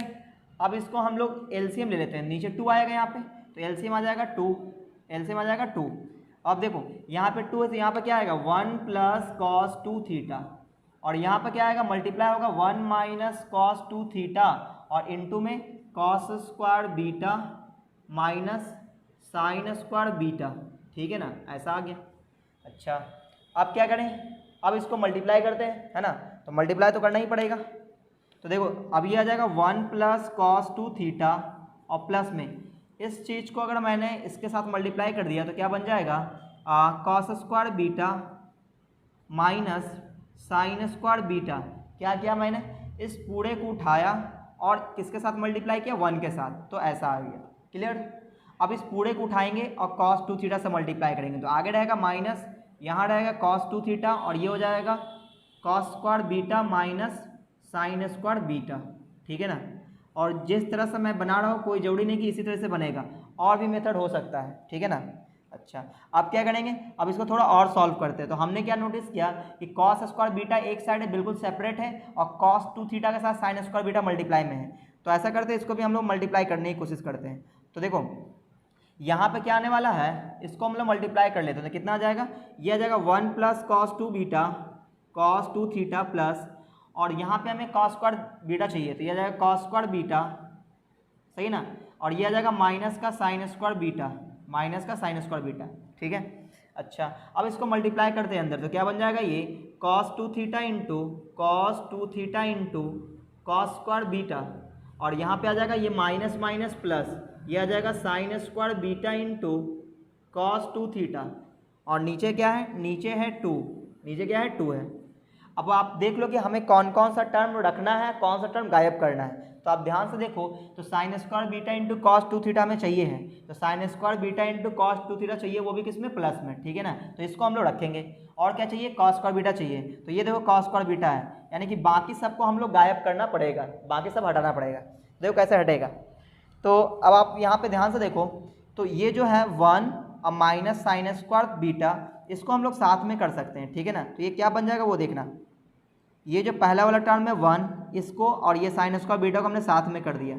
अब इसको हम लोग एलसीएम ले लेते हैं। नीचे 2 आएगा यहाँ पे, तो एलसीएम आ जाएगा 2, एलसीएम आ जाएगा 2। अब देखो यहाँ पे 2 है तो यहाँ पे क्या आएगा 1 प्लस कॉस 2 थीटा, और यहाँ पे क्या आएगा मल्टीप्लाई होगा 1 माइनस कॉस 2 थीटा और इंटू में cos square beta minus sine square beta, ठीक है ना, ऐसा आ गया। अच्छा अब क्या करें, अब इसको मल्टीप्लाई करते हैं, है ना, तो मल्टीप्लाई तो करना ही पड़ेगा। तो देखो अब ये आ जाएगा 1 प्लस कॉस 2 थीटा और प्लस में इस चीज़ को अगर मैंने इसके साथ मल्टीप्लाई कर दिया तो क्या बन जाएगा cos square beta minus sine square beta. क्या किया मैंने, इस पूरे को उठाया और किसके साथ मल्टीप्लाई किया, 1 के साथ, तो ऐसा आ गया। क्लियर। अब इस पूरे को उठाएंगे और कॉस 2 थीटा से मल्टीप्लाई करेंगे तो आगे रहेगा माइनस, यहाँ रहेगा कॉस 2 थीटा और ये हो जाएगा cos square beta minus sine square beta, ठीक है ना। और जिस तरह से मैं बना रहा हूँ कोई जरूरी नहीं कि इसी तरह से बनेगा, और भी मेथड हो सकता है, ठीक है ना। अच्छा अब क्या करेंगे, अब इसको थोड़ा और सॉल्व करते हैं। तो हमने क्या नोटिस किया कि कॉस स्क्वायर बीटा एक साइड है बिल्कुल सेपरेट है और कॉस 2 थीटा के साथ साइन स्क्वायर बीटा मल्टीप्लाई में है। तो ऐसा करते हैं, इसको भी हम लोग मल्टीप्लाई करने की कोशिश करते हैं। तो देखो यहाँ पे क्या आने वाला है, इसको हम लोग मल्टीप्लाई कर लेते हैं, तो कितना आ जाएगा, ये आ जाएगा 1 plus cos 2 beta cos 2 theta plus, और यहाँ पे हमें कॉस स्क्वायर बीटा चाहिए तो ये आ जाएगा कॉस स्क्वायर बीटा, सही ना, और ये आ जाएगा माइनस का साइन स्क्वायर बीटा, माइनस का साइन स्क्वायर बीटा, ठीक है। अच्छा अब इसको मल्टीप्लाई करते हैं अंदर, तो क्या बन जाएगा ये cos 2 theta into cos 2 theta into cos square beta, और यहाँ पे आ जाएगा ये माइनस माइनस प्लस, ये आ जाएगा sine square beta into cos 2 theta, और नीचे क्या है, नीचे है 2, नीचे क्या है 2 है। अब आप देख लो कि हमें कौन कौन सा टर्म रखना है, कौन सा टर्म गायब करना है। तो आप ध्यान से देखो, तो sine square beta into cos 2 theta हमें चाहिए है, तो sine square beta into cos 2 theta चाहिए, वो भी किसमें, प्लस में, ठीक है ना। तो इसको हम लोग रखेंगे। और क्या चाहिए, कॉस स्क्वायर बीटा चाहिए, तो ये देखो कॉस स्क्वायर बीटा है, यानी कि बाकी सबको हम लोग गायब करना पड़ेगा, बाकी सब हटाना पड़ेगा। देखो कैसे हटेगा, तो अब आप यहाँ पे ध्यान से देखो, तो ये जो है 1 और माइनस साइन स्क्वायर बीटा, इसको हम लोग साथ में कर सकते हैं, ठीक है ना। तो ये क्या बन जाएगा वो देखना, ये जो पहला वाला टर्म है 1, इसको और ये साइन स्क्वायर बीटा को हमने साथ में कर दिया,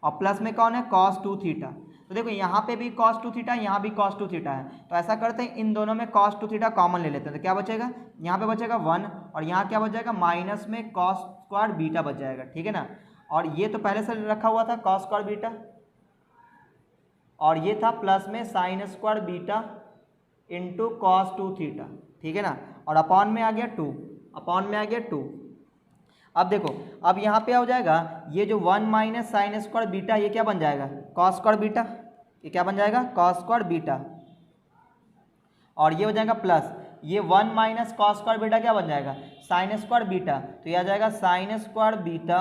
और प्लस में कौन है, कॉस 2 थीटा। तो देखो यहाँ पे भी cos 2 थीटा, यहाँ भी cos 2 थीटा है, तो ऐसा करते हैं इन दोनों में cos 2 थीटा कॉमन ले लेते हैं। तो क्या बचेगा, यहाँ पे बचेगा 1 और यहाँ क्या बच जाएगा, माइनस में cos स्क्वायर बीटा बच जाएगा, ठीक है ना। और ये तो पहले से रखा हुआ था cos स्क्वायर बीटा, और ये था प्लस में sine square beta into cos 2 theta, ठीक है ना। और अपॉन में आ गया 2, अपॉन में आ गया 2। अब देखो, अब यहाँ पे हो जाएगा ये जो 1 माइनस साइन स्क्वायर बीटा, ये क्या बन जाएगा, cos स्क्वायर बीटा, ये क्या बन जाएगा, cos स्क्वायर बीटा, और ये हो जाएगा प्लस ये 1 माइनस cos स्क्वायर बीटा क्या बन जाएगा, साइन स्क्वायर बीटा, तो ये आ जाएगा sine square beta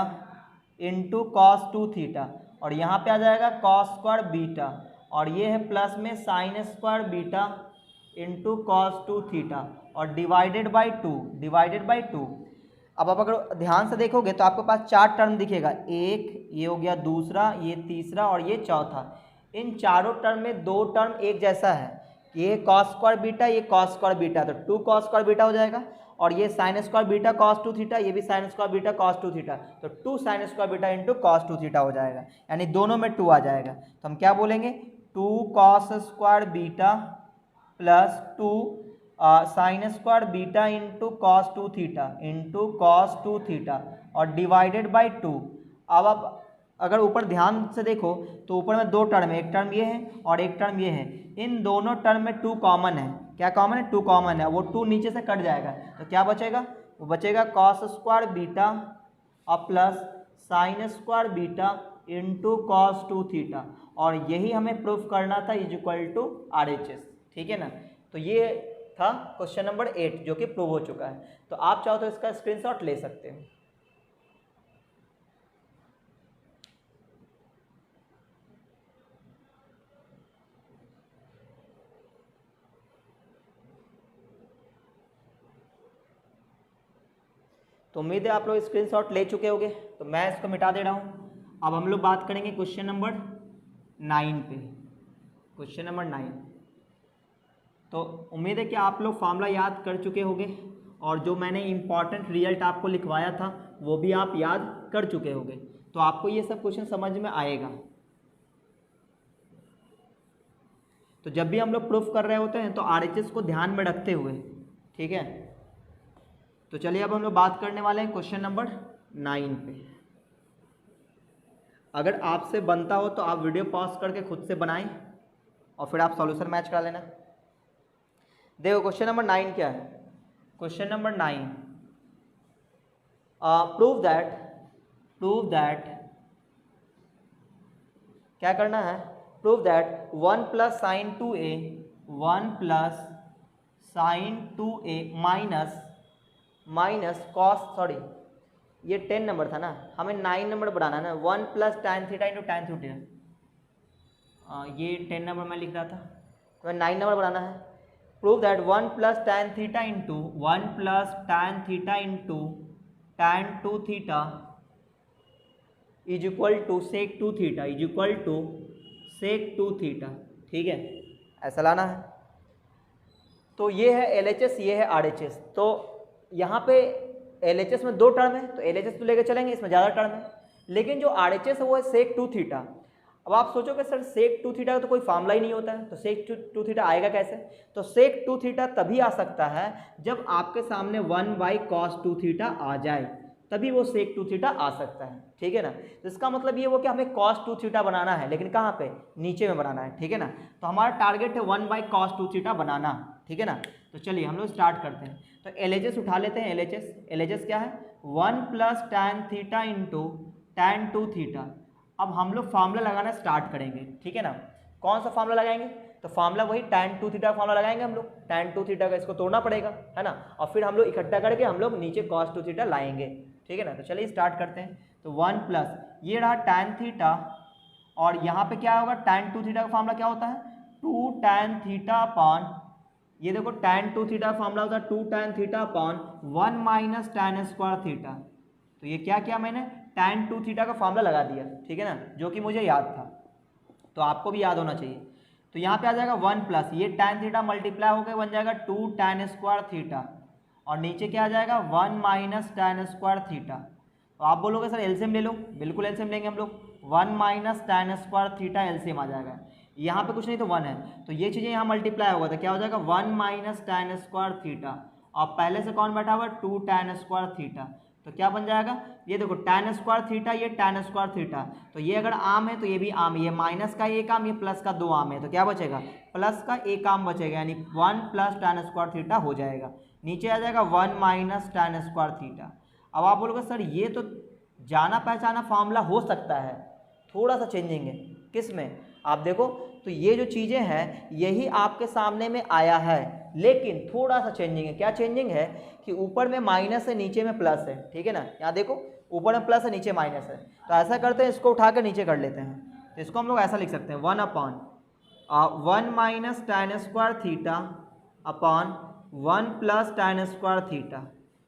into cos 2 theta, और यहाँ पे आ जाएगा cos स्क्वायर बीटा, और ये है प्लस में sine square beta into cos 2 theta, और डिवाइडेड बाई 2, डिवाइडेड बाई 2। अब आप अगर ध्यान से देखोगे तो आपके पास 4 टर्म दिखेगा, एक ये हो गया, दूसरा ये, तीसरा और ये चौथा। इन चारों टर्म में 2 टर्म एक जैसा है, ये cos स्क्वायर बीटा, ये cos स्क्वायर बीटा, तो 2 cos स्क्वायर बीटा हो जाएगा, और ये sine square beta cos 2 theta, ये भी sine square beta cos 2 theta, तो 2 sine square beta into cos 2 theta हो जाएगा, यानी दोनों में 2 आ जाएगा। तो हम क्या बोलेंगे, 2 cos square beta plus 2 sine square beta into cos 2 theta into cos 2 theta, और डिवाइडेड बाई 2। अब आप अगर ऊपर ध्यान से देखो तो ऊपर में 2 टर्म है, एक टर्म ये है और एक टर्म ये है, इन दोनों टर्म में 2 कॉमन है। क्या कॉमन है, 2 कॉमन है, वो 2 नीचे से कट जाएगा, तो क्या बचेगा, वो बचेगा cos स्क्वायर बीटा और plus sine square beta into cos 2 theta, और यही हमें प्रूफ करना था इज इक्वल टू RHS, ठीक है ना। तो ये था क्वेश्चन नंबर 8 जो कि प्रूव हो चुका है। तो आप चाहो तो इसका स्क्रीनशॉट ले सकते हो। तो उम्मीद है आप लोग स्क्रीनशॉट ले चुके होंगे, तो मैं इसको मिटा दे रहा हूँ। अब हम लोग बात करेंगे क्वेश्चन नंबर 9 पे, क्वेश्चन नंबर 9। तो उम्मीद है कि आप लोग फार्मूला याद कर चुके होंगे, और जो मैंने इम्पॉर्टेंट रिजल्ट आपको लिखवाया था वो भी आप याद कर चुके होंगे, तो आपको ये सब क्वेश्चन समझ में आएगा। तो जब भी हम लोग प्रूफ कर रहे होते हैं तो RHS को ध्यान में रखते हुए, ठीक है। तो चलिए अब हम लोग बात करने वाले हैं क्वेश्चन नंबर 9 पे। अगर आपसे बनता हो तो आप वीडियो पॉज करके खुद से बनाएं और फिर आप सॉल्यूशन मैच करा लेना। देखो क्वेश्चन नंबर 9 क्या है, क्वेश्चन नंबर 9, प्रूव दैट क्या करना है, prove that 1 plus sine 2a 1 plus sine 2a minus cos, sorry ये 10 नंबर था ना, हमें 9 नंबर बनाना है ना, 1 plus tan theta into tan theta, ये 10 नंबर मैं लिख रहा था, तो मैं 9 नंबर बनाना है। Prove that 1 plus tan theta into 1 plus tan theta into tan 2 theta is equal to sec 2 theta is equal to sec 2 theta, ठीक है, ऐसा लाना है। तो ये है LHS, ये है RHS। तो यहाँ पे LHS में 2 टर्म है तो LHS तो लेकर चलेंगे, इसमें ज़्यादा टर्म है, लेकिन जो RHS है वो है सेक 2 थीटा। अब आप सोचोगे सर सेक 2 थीटा का तो कोई फार्मूला ही नहीं होता है, तो सेक 2 थीटा आएगा कैसे, तो सेक 2 थीटा तभी आ सकता है जब आपके सामने 1/cos 2 थीटा आ जाए, तभी वो सेक 2 थीटा आ सकता है, ठीक है ना। तो इसका मतलब ये वो कि हमें cos 2 थीटा बनाना है, लेकिन कहाँ पे, नीचे में बनाना है, ठीक है ना। तो हमारा टारगेट है 1/cos 2 थीटा बनाना, ठीक है ना। तो चलिए हम लोग स्टार्ट करते हैं। तो LHS उठा लेते हैं, LHS क्या है, 1 plus tan theta into tan 2 theta. अब हम लोग फार्मूला लगाना स्टार्ट करेंगे, ठीक है ना। कौन सा फार्मूला लगाएंगे, तो फार्मूला वही टैन 2 थीटा फार्मूला लगाएंगे हम लोग, टैन 2 थीटा का इसको तोड़ना पड़ेगा, है ना, और फिर हम लोग इकट्ठा करके हम लोग नीचे cos 2 थीटा लाएंगे, ठीक है ना। तो चलिए स्टार्ट करते हैं। तो 1 प्लस ये रहा टैन थीटा, और यहाँ पे क्या होगा, टैन 2 थीटा का फार्मूला क्या होता है, 2 टैन थीटा अपॉन, ये देखो टैन 2 थीटा फार्मूला होता है 2 tan theta upon 1 minus tan square theta. तो ये क्या किया मैंने, टैन 2 थीटा का फार्मूला लगा दिया, ठीक है ना, जो कि मुझे याद था, तो आपको भी याद होना चाहिए। तो यहाँ पे आ जाएगा 1 प्लस ये टैन थीटा मल्टीप्लाई होकर बन जाएगा 2 टैन स्क्वायर थीटा, और नीचे क्या आ जाएगा 1 माइनस टैन स्क्वायर थीटा। तो आप बोलोगे सर एलसीएम ले लो, बिल्कुल एलसीएम लेंगे हम लोग, 1 minus tan square theta LCM आ जाएगा। यहाँ पे कुछ नहीं तो 1 है, तो ये चीज़ें यहाँ मल्टीप्लाई होगा तो क्या हो जाएगा 1 माइनस tan स्क्वायर थीटा, और पहले से कौन बैठा हुआ है 2 tan स्क्वायर थीटा, तो क्या बन जाएगा ये देखो tan स्क्वायर थीटा, ये tan स्क्वायर थीटा, तो ये अगर आम है तो ये भी आम है, ये माइनस का एक आम, ये प्लस का 2 आम है, तो क्या बचेगा प्लस का एक आम बचेगा, यानी 1 प्लस tan स्क्वायर थीटा हो जाएगा। नीचे आ जाएगा 1 माइनस tan स्क्वायर थीटा। अब आप बोलोगे सर ये तो जाना पहचाना फार्मूला हो सकता है, थोड़ा सा चेंजिंग है, किस में आप देखो तो ये जो चीज़ें हैं यही आपके सामने में आया है, लेकिन थोड़ा सा चेंजिंग है। क्या चेंजिंग है कि ऊपर में माइनस है, नीचे में प्लस है, ठीक है ना, यहाँ देखो ऊपर में प्लस है, नीचे माइनस है, तो ऐसा करते हैं इसको उठा कर नीचे कर लेते हैं, तो इसको हम लोग ऐसा लिख सकते हैं 1 minus tan square theta upon 1 plus tan square theta,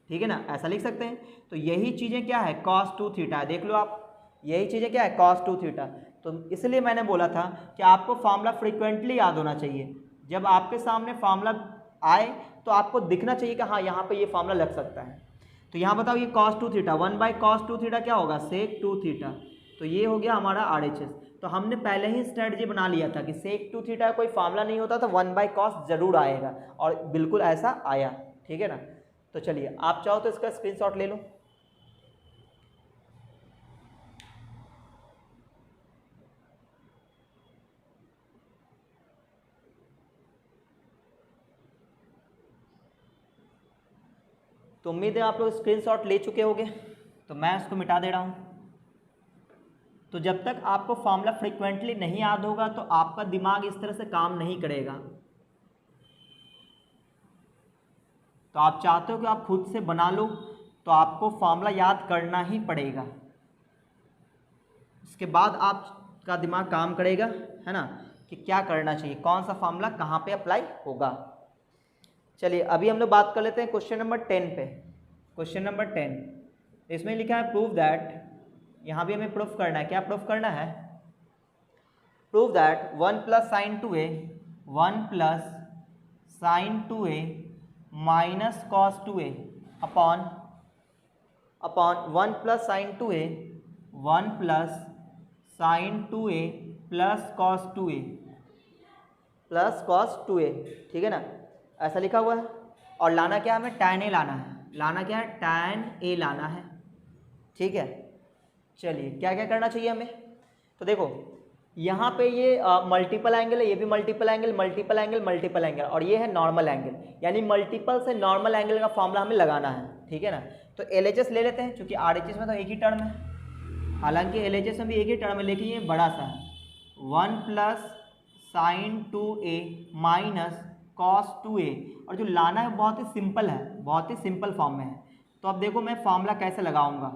ठीक है ना, ऐसा लिख सकते हैं। तो यही चीज़ें क्या है cos 2 थीटा है, देख लो आप, यही चीज़ें क्या है cos 2 थीटा। तो इसलिए मैंने बोला था कि आपको फार्मूला फ्रीक्वेंटली याद होना चाहिए, जब आपके सामने फार्मूला आए तो आपको दिखना चाहिए कि हाँ यहाँ पे ये फार्मूला लग सकता है। तो यहाँ बताओ ये cos 2 theta 1 by cos 2 theta क्या होगा sec 2 थीटा, तो ये हो गया हमारा RHS। तो हमने पहले ही स्ट्रेटजी बना लिया था कि sec 2 थीटा कोई फार्मूला नहीं होता तो 1 बाई cos जरूर आएगा, और बिल्कुल ऐसा आया, ठीक है ना। तो चलिए आप चाहो तो इसका स्क्रीनशॉट ले लो। तो उम्मीद है आप लोग स्क्रीनशॉट ले चुके होंगे, तो मैं उसको मिटा दे रहा हूँ। तो जब तक आपको फार्मूला फ्रीक्वेंटली नहीं याद होगा तो आपका दिमाग इस तरह से काम नहीं करेगा। तो आप चाहते हो कि आप खुद से बना लो तो आपको फार्मूला याद करना ही पड़ेगा, उसके बाद आपका दिमाग काम करेगा, है ना, कि क्या करना चाहिए, कौन सा फार्मूला कहाँ पे अप्लाई होगा। चलिए अभी हम लोग बात कर लेते हैं क्वेश्चन नंबर 10 पे। क्वेश्चन नंबर 10 इसमें लिखा है प्रूव दैट, यहाँ भी हमें प्रूफ करना है, क्या प्रूफ करना है, prove that 1 plus sine 2a 1 plus sine 2a minus cos 2a upon 1 plus sine 2a 1 plus sine 2a plus cos 2a plus cos 2a, ठीक है ना, ऐसा लिखा हुआ है। और लाना क्या है, हमें tan a लाना है, लाना क्या है tan a लाना है, ठीक है। चलिए क्या क्या करना चाहिए हमें, तो देखो यहाँ पे ये मल्टीपल एंगल है, ये भी multiple angle, multiple angle, multiple angle, और ये है नॉर्मल एंगल, यानी मल्टीपल से नॉर्मल एंगल का फॉर्मूला हमें लगाना है, ठीक है ना। तो LHS ले लेते हैं, क्योंकि RHS में तो एक ही टर्म है, हालांकि LHS में भी एक ही टर्म है, लेकिन ये बड़ा सा है 1 plus sine 2a minus cos 2a, और जो लाना है बहुत ही सिंपल है, बहुत ही सिंपल फॉर्म में है। तो अब देखो मैं फॉर्मूला कैसे लगाऊंगा,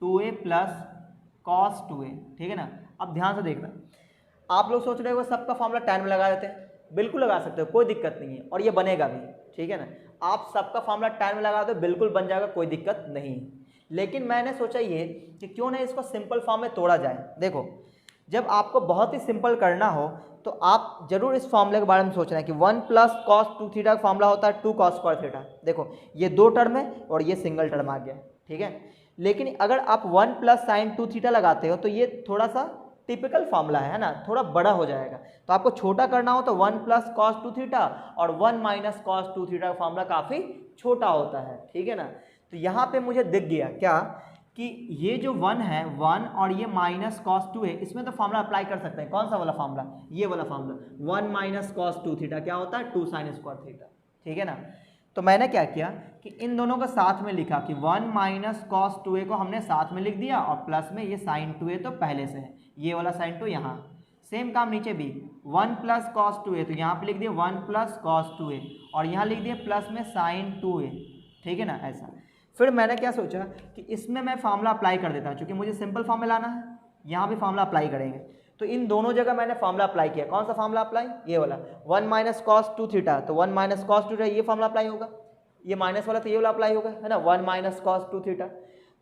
2a प्लस कॉस 2a, ठीक है ना। अब ध्यान से देखना, आप लोग सोच रहे हो सबका फॉर्मूला tan में लगा देते हैं, बिल्कुल लगा सकते हो, कोई दिक्कत नहीं है, और ये बनेगा भी, ठीक है ना। आप सबका फॉर्मूला tan में लगा दो, बिल्कुल बन जाएगा, कोई दिक्कत नहीं। लेकिन मैंने सोचा ये कि क्यों ना इसको सिंपल फॉर्म में तोड़ा जाए। देखो जब आपको बहुत ही सिंपल करना हो तो आप जरूर इस फॉर्मूले के बारे में सोचना है कि 1 प्लस कॉस 2 थीटा का फॉर्मूला होता है 2 कॉस स्क्वायर थीटा। देखो ये दो टर्म है और ये सिंगल टर्म आ गया, ठीक है। लेकिन अगर आप 1 प्लस साइन 2 थीटा लगाते हो तो ये थोड़ा सा टिपिकल फार्मूला है ना, थोड़ा बड़ा हो जाएगा। तो आपको छोटा करना हो तो 1 प्लस कॉस 2 थीटा और 1 माइनस कॉस 2 थीटा का फॉर्मूला काफ़ी छोटा होता है, ठीक है ना। तो यहाँ पे मुझे दिख गया क्या कि ये जो 1 है 1 और ये माइनस कॉस 2 है, इसमें तो फार्मूला अप्लाई कर सकते हैं। कौन सा वाला फार्मूला, ये वाला फार्मूला 1 माइनस कॉस 2 थीटा क्या होता है 2 साइन स्क्वायर थीटा, ठीक है ना। तो मैंने क्या किया कि इन दोनों को साथ में लिखा कि 1 माइनस कॉस 2a को हमने साथ में लिख दिया और प्लस में ये साइन 2a तो पहले से है, ये वाला साइन 2 यहाँ। सेम काम नीचे भी 1 प्लस कॉस 2a तो यहाँ पे लिख दिया 1 प्लस कॉस 2a और यहाँ लिख दिया प्लस में साइन 2a, ठीक है ना। ऐसा फिर मैंने क्या सोचा कि इसमें मैं फार्मूला अप्लाई कर देता हूँ, क्योंकि मुझे सिंपल फॉर्म में लाना है, यहाँ भी फार्मूला अप्लाई करेंगे। तो इन दोनों जगह मैंने फार्मूला अप्लाई किया। कौन सा फार्मूला अप्लाई, ये वाला 1 माइनस कॉस 2 थीटा, तो 1 माइनस कॉस 2 थीटा ये फार्मूला अप्लाई होगा, ये माइनस वाला तो ये वाला अप्लाई होगा, है ना। 1 माइनस कॉस 2 थीटा,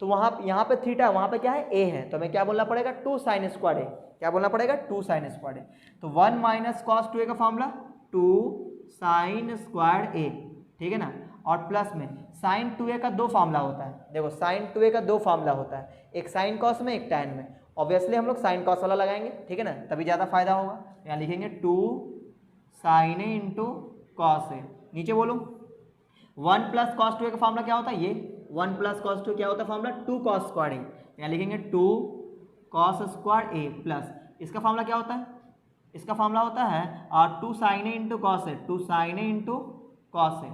तो वहाँ यहाँ पे थीटा वहाँ पे क्या है a है, तो हमें क्या बोलना पड़ेगा 2 साइन स्क्वायर a, क्या बोलना पड़ेगा 2 साइन स्क्वायर a। तो 1 माइनस कॉस 2a का फार्मूला 2 साइन स्क्वायर a, ठीक है ना। और प्लस में साइन 2a का दो फार्मूला होता है। देखो साइन 2a का दो फार्मूला होता है, एक साइन कॉस में एक टैन में। ऑब्वियसली हम लोग साइन कॉस वाला लगाएंगे, ठीक है ना, तभी ज़्यादा फायदा होगा। यहाँ लिखेंगे 2 sin a इंटू कॉस ए। नीचे बोलो 1 प्लस कॉस 2a का फार्मूला क्या होता है, ये 1 प्लस कॉस 2 क्या होता है फार्मूला 2 कॉस स्क्वायर ए। यहाँ लिखेंगे 2 कॉस स्क्वायर ए प्लस इसका फार्मूला क्या होता है, इसका फार्मूला होता है 2 sin a into cos A, 2 sin a into cos A.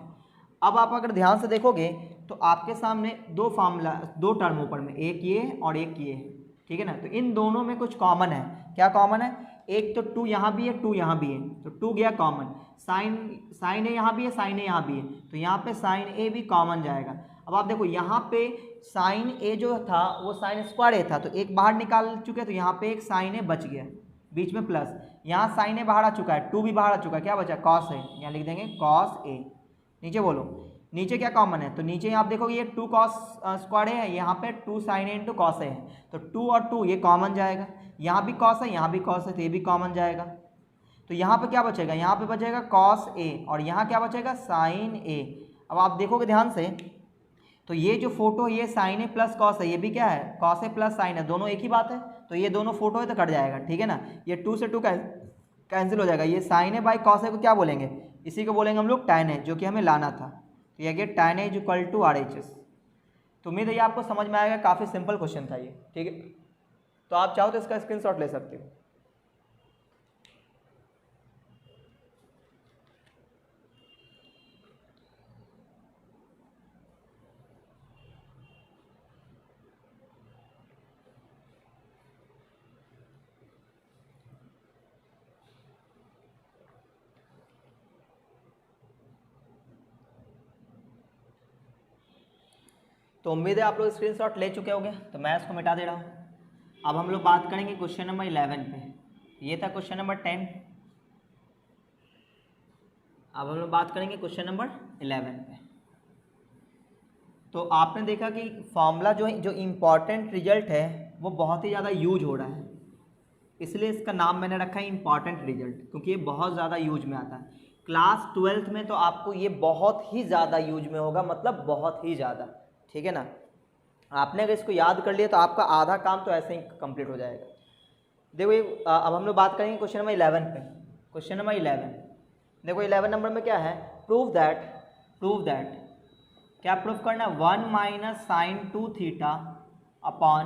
अब आप अगर ध्यान से देखोगे तो आपके सामने दो फार्मूला, दो टर्म ऊपर में, एक ये और एक ये, ठीक है ना। तो इन दोनों में कुछ कॉमन है। क्या कॉमन है, एक तो 2 यहाँ भी है 2 यहाँ भी है, तो 2 गया कॉमन। साइन ए यहाँ भी है साइन ए यहाँ भी है, तो यहाँ पे साइन ए भी कॉमन जाएगा। अब आप देखो यहाँ पे साइन ए जो था वो साइन स्क्वायर ए था, तो एक बाहर निकाल चुके, तो यहाँ पे एक साइन ए बच गया, बीच में प्लस। यहाँ साइन ए बाहर आ चुका है, 2 भी बाहर आ चुका है, क्या बचा कॉस ए। यहाँ लिख देंगे कॉस ए। नीचे बोलो नीचे क्या कॉमन है, तो नीचे आप देखोगे ये 2 कॉस स्क्वायर है, यहाँ पे 2 sin a इंटू कॉस ए है, तो 2 और 2 ये कॉमन जाएगा। यहाँ भी कॉस है यहाँ भी कॉस है, तो ये भी कॉमन जाएगा। तो यहाँ पे क्या बचेगा, यहाँ पे बचेगा कॉस ए और यहाँ क्या बचेगा साइन ए। अब आप देखोगे ध्यान से तो ये जो फोटो ये साइन ए प्लस कॉस है, ये भी क्या है कॉस ए प्लस साइन है, दोनों एक ही बात है। तो ये दोनों फोटो है तो कट जाएगा, ठीक है ना। ये 2 से 2 कैंसिल हो जाएगा। ये sign A by cos A को क्या बोलेंगे, इसी को बोलेंगे हम लोग टैन ए, जो कि हमें लाना था। तो ये गया tan A is equal to RHS। तो उम्मीद है ये आपको समझ में आएगा, काफ़ी सिंपल क्वेश्चन था ये, ठीक है। तो आप चाहो तो इसका स्क्रीनशॉट ले सकते हो। तो उम्मीद है आप लोग स्क्रीनशॉट ले चुके होंगे, तो मैं इसको मिटा दे रहा हूँ। अब हम लोग बात करेंगे क्वेश्चन नंबर 11 पे। ये था क्वेश्चन नंबर 10। अब हम लोग बात करेंगे क्वेश्चन नंबर 11 पे। तो आपने देखा कि फॉर्मूला जो इम्पॉर्टेंट रिजल्ट है वो बहुत ही ज़्यादा यूज हो रहा है, इसलिए इसका नाम मैंने रखा है इम्पॉर्टेंट रिजल्ट, क्योंकि ये बहुत ज़्यादा यूज में आता है। क्लास 12th में तो आपको ये बहुत ही ज़्यादा यूज में होगा, मतलब बहुत ही ज़्यादा, ठीक है ना। आपने अगर इसको याद कर लिया तो आपका आधा काम तो ऐसे ही कंप्लीट हो जाएगा। देखो ये अब हम लोग बात करेंगे क्वेश्चन नंबर 11 पे। क्वेश्चन नंबर 11 देखो 11 नंबर में क्या है, प्रूव दैट क्या प्रूफ करना है, 1 minus sine 2 theta upon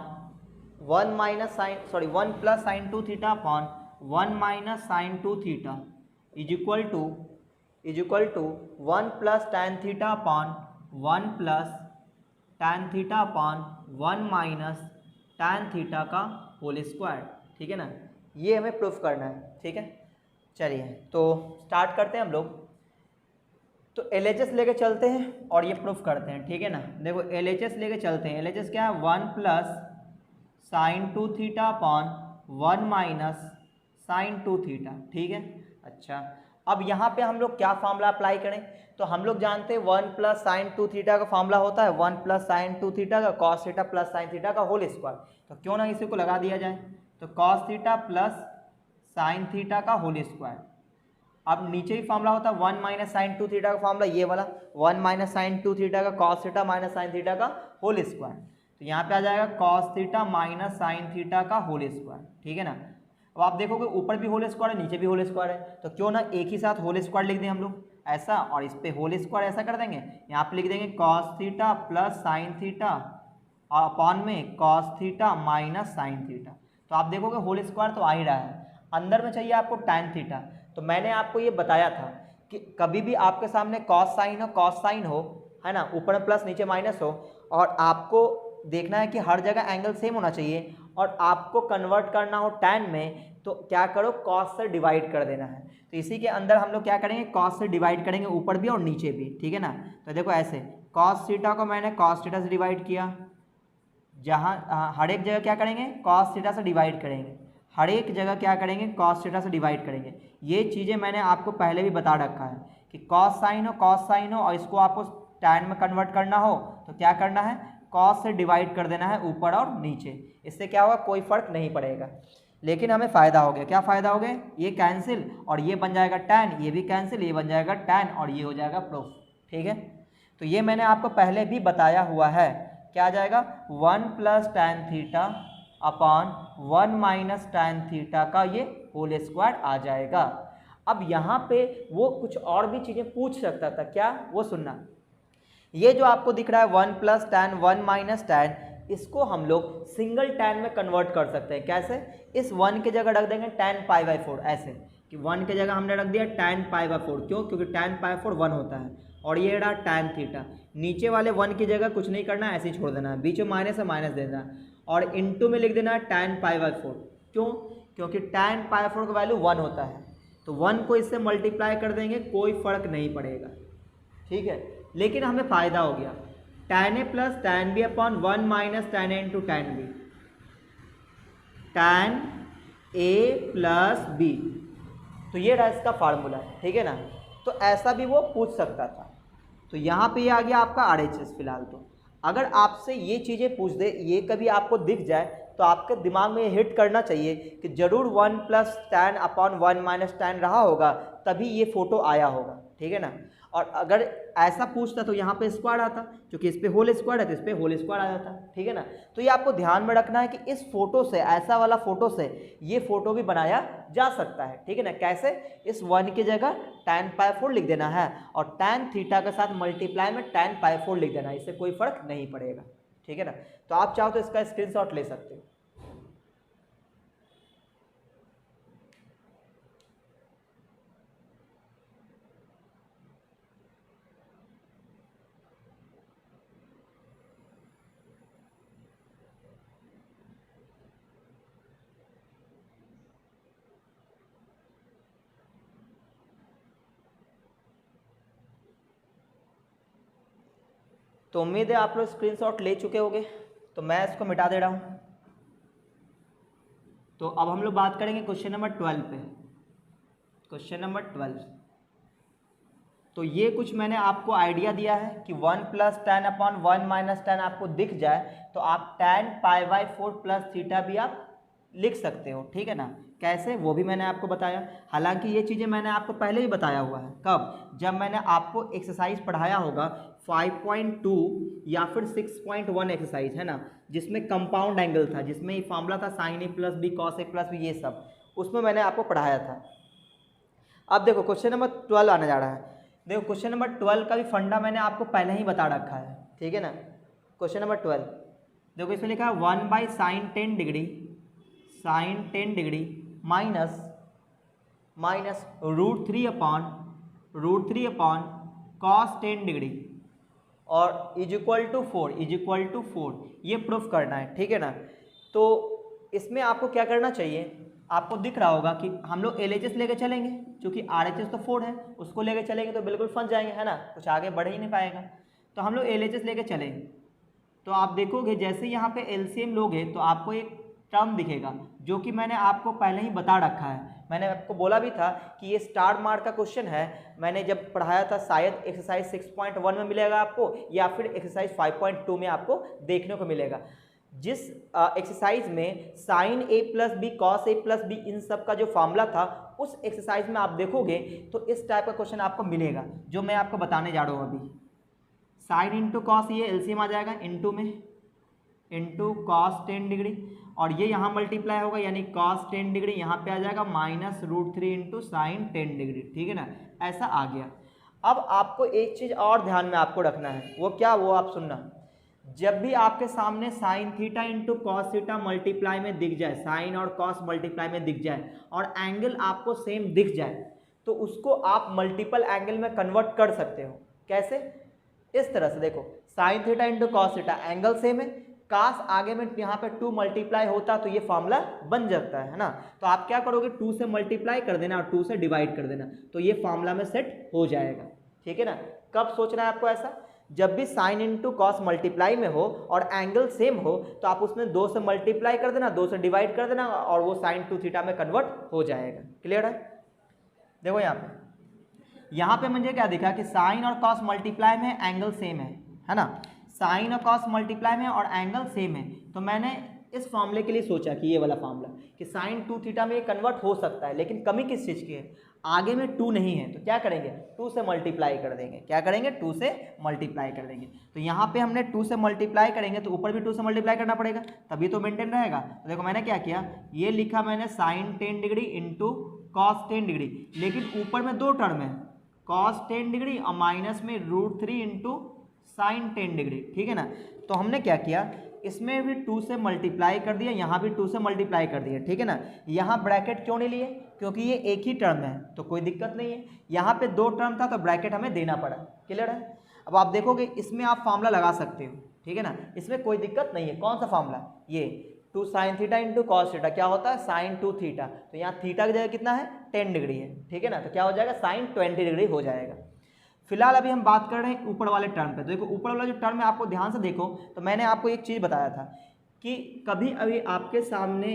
1 plus sine 2 theta upon 1 minus sine 2 theta is equal to 1 plus tan theta upon 1 plus tan theta upon 1 minus tan theta का whole square, ठीक है ना। ये हमें प्रूफ करना है, ठीक है। चलिए तो स्टार्ट करते हैं हम लोग। तो LHS लेके चलते हैं और ये प्रूफ करते हैं, ठीक है ना। देखो LHS लेके चलते हैं। LHS क्या है, 1 plus sine 2 theta upon 1 minus sine 2 theta, ठीक है। अच्छा अब यहाँ पे हम लोग क्या फार्मूला अप्लाई करें, तो हम लोग जानते हैं 1 प्लस साइन 2 थीटा का फार्मूला होता है 1 प्लस साइन 2 थीटा का cos theta plus sine theta का होल स्क्वायर। तो क्यों ना इसी को लगा दिया जाए, तो cos theta plus sine theta का होल स्क्वायर। अब नीचे ही फार्मूला होता है 1 माइनस साइन 2 थीटा का फार्मूला, ये वाला 1 माइनस साइन 2 थीटा का cos theta minus sine theta का होल स्क्वायर। तो यहाँ पे आ जाएगा cos theta minus sine theta का होल स्क्वायर, ठीक है ना। अब आप देखोगे ऊपर भी होल स्क्वायर है नीचे भी होल स्क्वायर है, तो क्यों ना एक ही साथ होल स्क्वायर लिख दें हम लोग ऐसा, और इस पे होल स्क्वायर ऐसा कर देंगे। यहाँ पे लिख देंगे cos theta plus sine theta upon में cos theta minus sine theta. तो आप देखोगे होल स्क्वायर तो आ ही रहा है, अंदर में चाहिए आपको टैन थीटा। तो मैंने आपको ये बताया था कि कभी भी आपके सामने कॉस साइन हो, है ना, ऊपर में प्लस नीचे माइनस हो, और आपको देखना है कि हर जगह एंगल सेम होना चाहिए, और आपको कन्वर्ट करना हो टैन में, तो क्या करो कॉस से डिवाइड कर देना है। तो इसी के अंदर हम लोग क्या करेंगे, कॉस से डिवाइड करेंगे ऊपर भी और नीचे भी, ठीक है ना। तो देखो ऐसे कॉस थीटा को मैंने कॉस थीटा से डिवाइड किया, जहाँ हर एक जगह क्या करेंगे कॉस थीटा से डिवाइड करेंगे, हर एक जगह क्या करेंगे कॉस थीटा से डिवाइड करेंगे। ये चीज़ें मैंने आपको पहले भी बता रखा है कि कॉस साइन हो और इसको आपको टैन में कन्वर्ट करना हो तो क्या करना है, कॉस से डिवाइड कर देना है ऊपर और नीचे। इससे क्या होगा, कोई फर्क नहीं पड़ेगा, लेकिन हमें फ़ायदा हो गया। क्या फ़ायदा हो गया, ये कैंसिल और ये बन जाएगा टैन, ये भी कैंसिल, ये बन जाएगा टैन और ये हो जाएगा प्रूफ, ठीक है। तो ये मैंने आपको पहले भी बताया हुआ है, क्या आ जाएगा 1 plus tan theta upon 1 minus tan theta का ये होल स्क्वायर आ जाएगा। अब यहाँ पे वो कुछ और भी चीज़ें पूछ सकता था, क्या वो सुनना। ये जो आपको दिख रहा है 1 प्लस tan 1 माइनस tan, इसको हम लोग सिंगल tan में कन्वर्ट कर सकते हैं। कैसे? इस 1 की जगह रख देंगे tan π/4, ऐसे कि 1 की जगह हमने रख दिया tan π/4। क्यों? क्योंकि tan π/4 1 होता है, और ये रहा tan थीटा। नीचे वाले 1 की जगह कुछ नहीं करना है, ऐसे ही छोड़ देना है, बीच में माइनस है माइनस देना है, और इनटू में लिख देना है tan π/4। क्यों? क्योंकि tan π/4 का वैल्यू 1 होता है, तो 1 को इससे मल्टीप्लाई कर देंगे, कोई फर्क नहीं पड़ेगा, ठीक है। लेकिन हमें फ़ायदा हो गया, tan a plus tan b upon 1 minus tan a into tan b, tan a plus b, तो ये रहा इसका फार्मूला, ठीक है ना। तो ऐसा भी वो पूछ सकता था। तो यहाँ पे ये आ गया आपका RHS। फिलहाल तो अगर आपसे ये चीज़ें पूछ दे, ये कभी आपको दिख जाए, तो आपके दिमाग में ये हिट करना चाहिए कि जरूर 1 plus tan upon 1 minus tan रहा होगा, तभी ये फोटो आया होगा, ठीक है ना। और अगर ऐसा पूछता तो यहाँ पे स्क्वायर आता, क्योंकि इस पे होल स्क्वायर है तो इस पे होल स्क्वायर आ जाता, ठीक है ना। तो ये आपको ध्यान में रखना है कि इस फोटो से, ऐसा वाला फोटो से ये फोटो भी बनाया जा सकता है, ठीक है ना। कैसे? इस 1 की जगह tan π/4 लिख देना है, और tan थीटा के साथ मल्टीप्लाई में tan π/4 लिख देना है, इससे कोई फर्क नहीं पड़ेगा, ठीक है ना। तो आप चाहो तो इसका स्क्रीनशॉट ले सकते हो। तो उम्मीद है आप लोग स्क्रीनशॉट ले चुके होंगे, तो मैं इसको मिटा दे रहा हूँ। तो अब हम लोग बात करेंगे क्वेश्चन नंबर 12 पे। क्वेश्चन नंबर 12, तो ये कुछ मैंने आपको आइडिया दिया है कि 1 plus tan upon 1 minus tan आपको दिख जाए तो आप tan π/4 प्लस थीटा भी आप लिख सकते हो, ठीक है ना। कैसे? वो भी मैंने आपको बताया। हालांकि ये चीज़ें मैंने आपको पहले ही बताया हुआ है। कब? जब मैंने आपको एक्सरसाइज पढ़ाया होगा 5.2 या फिर 6.1 एक्सरसाइज, है ना, जिसमें कंपाउंड एंगल था, जिसमें ये फॉर्मूला था sin a plus B cos a plus B, ये सब उसमें मैंने आपको पढ़ाया था। अब देखो क्वेश्चन नंबर 12 आने जा रहा है। देखो क्वेश्चन नंबर 12 का भी फंडा मैंने आपको पहले ही बता रखा है, ठीक है ना। क्वेश्चन नंबर 12 देखो, इसमें लिखा है 1/sin 10 degree, sin 10 degree minus √3 upon cos 10 degree और इज इक्वल टू 4 ये प्रूफ करना है, ठीक है ना। तो इसमें आपको क्या करना चाहिए, आपको दिख रहा होगा कि हम लोग LHS लेके चलेंगे, क्योंकि RHS तो 4 है, उसको लेके चलेंगे तो बिल्कुल फंस जाएंगे, है ना, कुछ आगे बढ़ ही नहीं पाएगा। तो हम लोग LHS लेके चलेंगे, तो आप देखोगे जैसे यहाँ पे LCM लोगे तो आपको एक टर्म दिखेगा, जो कि मैंने आपको पहले ही बता रखा है। मैंने आपको बोला भी था कि ये स्टार मार्क का क्वेश्चन है, मैंने जब पढ़ाया था, शायद एक्सरसाइज 6.1 में मिलेगा आपको, या फिर एक्सरसाइज 5.2 में आपको देखने को मिलेगा। जिस एक्सरसाइज में sin a plus B cos a plus B इन सब का जो फॉर्मूला था, उस एक्सरसाइज में आप देखोगे तो इस टाइप का क्वेश्चन आपको मिलेगा, जो मैं आपको बताने जा रहा हूँ अभी। साइन इंटू कॉस, ये एलसीएम आ जाएगा, इंटू में इंटू कॉस 10 डिग्री, और ये यहाँ मल्टीप्लाई होगा, यानी कॉस 10 डिग्री यहाँ पे आ जाएगा माइनस √3 इंटू साइन 10 डिग्री, ठीक है ना। ऐसा आ गया। अब आपको एक चीज़ और ध्यान में आपको रखना है, वो क्या, वो आप सुनना। जब भी आपके सामने sine theta into cos theta multiply में दिख जाए, साइन और कॉस मल्टीप्लाई में दिख जाए, और एंगल आपको सेम दिख जाए, तो उसको आप मल्टीपल एंगल में कन्वर्ट कर सकते हो। कैसे? इस तरह से देखो, sine theta into cos theta, angle same है, काश आगे में यहाँ पे 2 मल्टीप्लाई होता तो ये फॉर्मूला बन जाता है ना। तो आप क्या करोगे, 2 से मल्टीप्लाई कर देना और 2 से डिवाइड कर देना, तो ये फॉर्मूला में सेट हो जाएगा, ठीक है ना। कब सोचना है आपको ऐसा, जब भी साइन इंटू कॉस मल्टीप्लाई में हो और एंगल सेम हो, तो आप उसमें 2 से मल्टीप्लाई कर देना, 2 से डिवाइड कर देना, और वो साइन 2 थीटा में कन्वर्ट हो जाएगा। क्लियर है? देखो यहाँ पे मुझे क्या दिखा कि साइन और कॉस मल्टीप्लाई में एंगल सेम है ना, साइन और कॉस मल्टीप्लाई में और एंगल सेम है, तो मैंने इस फॉर्मूले के लिए सोचा कि ये वाला फॉर्मूला कि साइन 2 थीटा में ये कन्वर्ट हो सकता है, लेकिन कमी किस चीज़ की है, आगे में 2 नहीं है तो क्या करेंगे 2 से मल्टीप्लाई कर देंगे। क्या करेंगे 2 से मल्टीप्लाई कर देंगे। तो यहाँ पे हमने 2 से मल्टीप्लाई करेंगे तो ऊपर भी 2 से मल्टीप्लाई करना पड़ेगा तभी तो मेंटेन रहेगा। तो देखो मैंने क्या किया, ये लिखा मैंने sine 10 degree into cos 10 degree, लेकिन ऊपर में 2 टर्म है कॉस 10 डिग्री और माइनस में √3 इंटू साइन 10 डिग्री। ठीक है ना। तो हमने क्या किया, इसमें भी 2 से मल्टीप्लाई कर दिया, यहाँ भी 2 से मल्टीप्लाई कर दिया। ठीक है ना। यहाँ ब्रैकेट क्यों नहीं लिए, क्योंकि ये एक ही टर्म है तो कोई दिक्कत नहीं है। यहाँ पे 2 टर्म था तो ब्रैकेट हमें देना पड़ा। क्लियर है। अब आप देखोगे इसमें आप फार्मूला लगा सकते हो। ठीक है ना, इसमें कोई दिक्कत नहीं है। कौन सा फार्मूला, ये 2 sine theta into cos theta, क्या होता है साइन 2 थीटा। तो यहाँ थीटा की जगह कितना है 10 डिग्री है। ठीक है ना, तो क्या हो जाएगा साइन 20 डिग्री हो जाएगा। फिलहाल अभी हम बात कर रहे हैं ऊपर वाले टर्म पे। तो देखो ऊपर वाला जो टर्म है आपको ध्यान से देखो, तो मैंने आपको एक चीज़ बताया था कि कभी अभी आपके सामने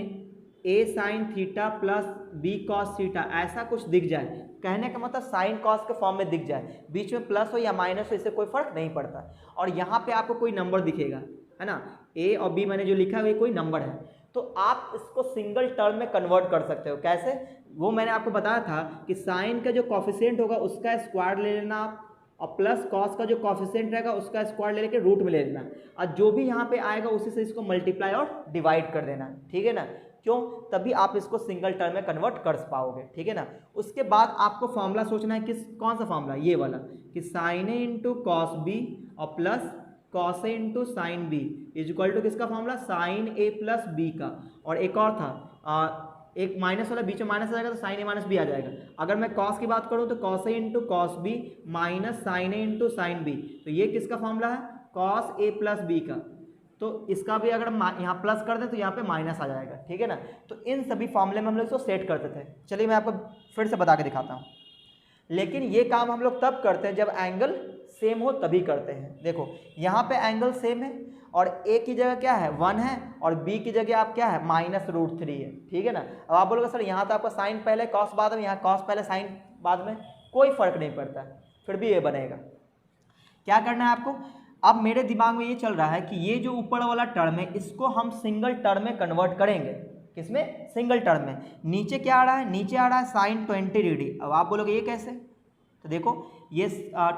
a sine theta plus b cos theta ऐसा कुछ दिख जाए, कहने का मतलब साइन कॉस के फॉर्म में दिख जाए, बीच में प्लस हो या माइनस हो इससे कोई फर्क नहीं पड़ता। और यहाँ पे आपको कोई नंबर दिखेगा, है ना, a और b मैंने जो लिखा है वो कोई नंबर है, तो आप इसको सिंगल टर्म में कन्वर्ट कर सकते हो। कैसे, वो मैंने आपको बताया था कि साइन का जो कॉफिशिएंट होगा उसका स्क्वायर ले लेना आप, और प्लस कॉस का जो कॉफिशिएंट रहेगा उसका स्क्वायर ले लेके रूट में ले लेना, और जो भी यहाँ पे आएगा उसी से इसको मल्टीप्लाई और डिवाइड कर देना। ठीक है ना, क्यों, तभी आप इसको सिंगल टर्म में कन्वर्ट कर पाओगे। ठीक है ना। उसके बाद आपको फॉर्मूला सोचना है किस, कौन सा फॉर्मूला, ये वाला कि sine A into cos B और plus cos A into sine B is equal to किसका formula, sine A plus B का। और एक और था एक माइनस वाला, बीच में माइनस आ जाएगा तो साइन ए माइनस बी आ जाएगा। अगर मैं कॉस की बात करूं तो cos A into cos B minus sine A into sine B, तो ये किसका फॉर्मूला है कॉस ए प्लस बी का। तो इसका भी अगर यहाँ प्लस कर दें तो यहाँ पे माइनस आ जाएगा। ठीक है ना। तो इन सभी फॉर्मूले में हम लोग इसको सेट करते थे। चलिए मैं आपको फिर से बता के दिखाता हूँ। लेकिन ये काम हम लोग तब करते हैं जब एंगल सेम हो तभी करते हैं। देखो यहाँ पे एंगल सेम है और a की जगह क्या है 1 है और b की जगह आप क्या है -√3 है। ठीक है ना। अब आप बोलोगे सर यहाँ तो आपका साइन पहले कॉस बाद में, यहाँ कॉस पहले साइन बाद में, कोई फर्क नहीं पड़ता, फिर भी ये बनेगा। क्या करना है आपको, अब मेरे दिमाग में ये चल रहा है कि ये जो ऊपर वाला टर्म है इसको हम सिंगल टर्म में कन्वर्ट करेंगे। किसमें, सिंगल टर्म में। नीचे क्या आ रहा है, नीचे आ रहा है साइन 20 डिग्री। अब आप बोलोगे ये कैसे, तो देखो ये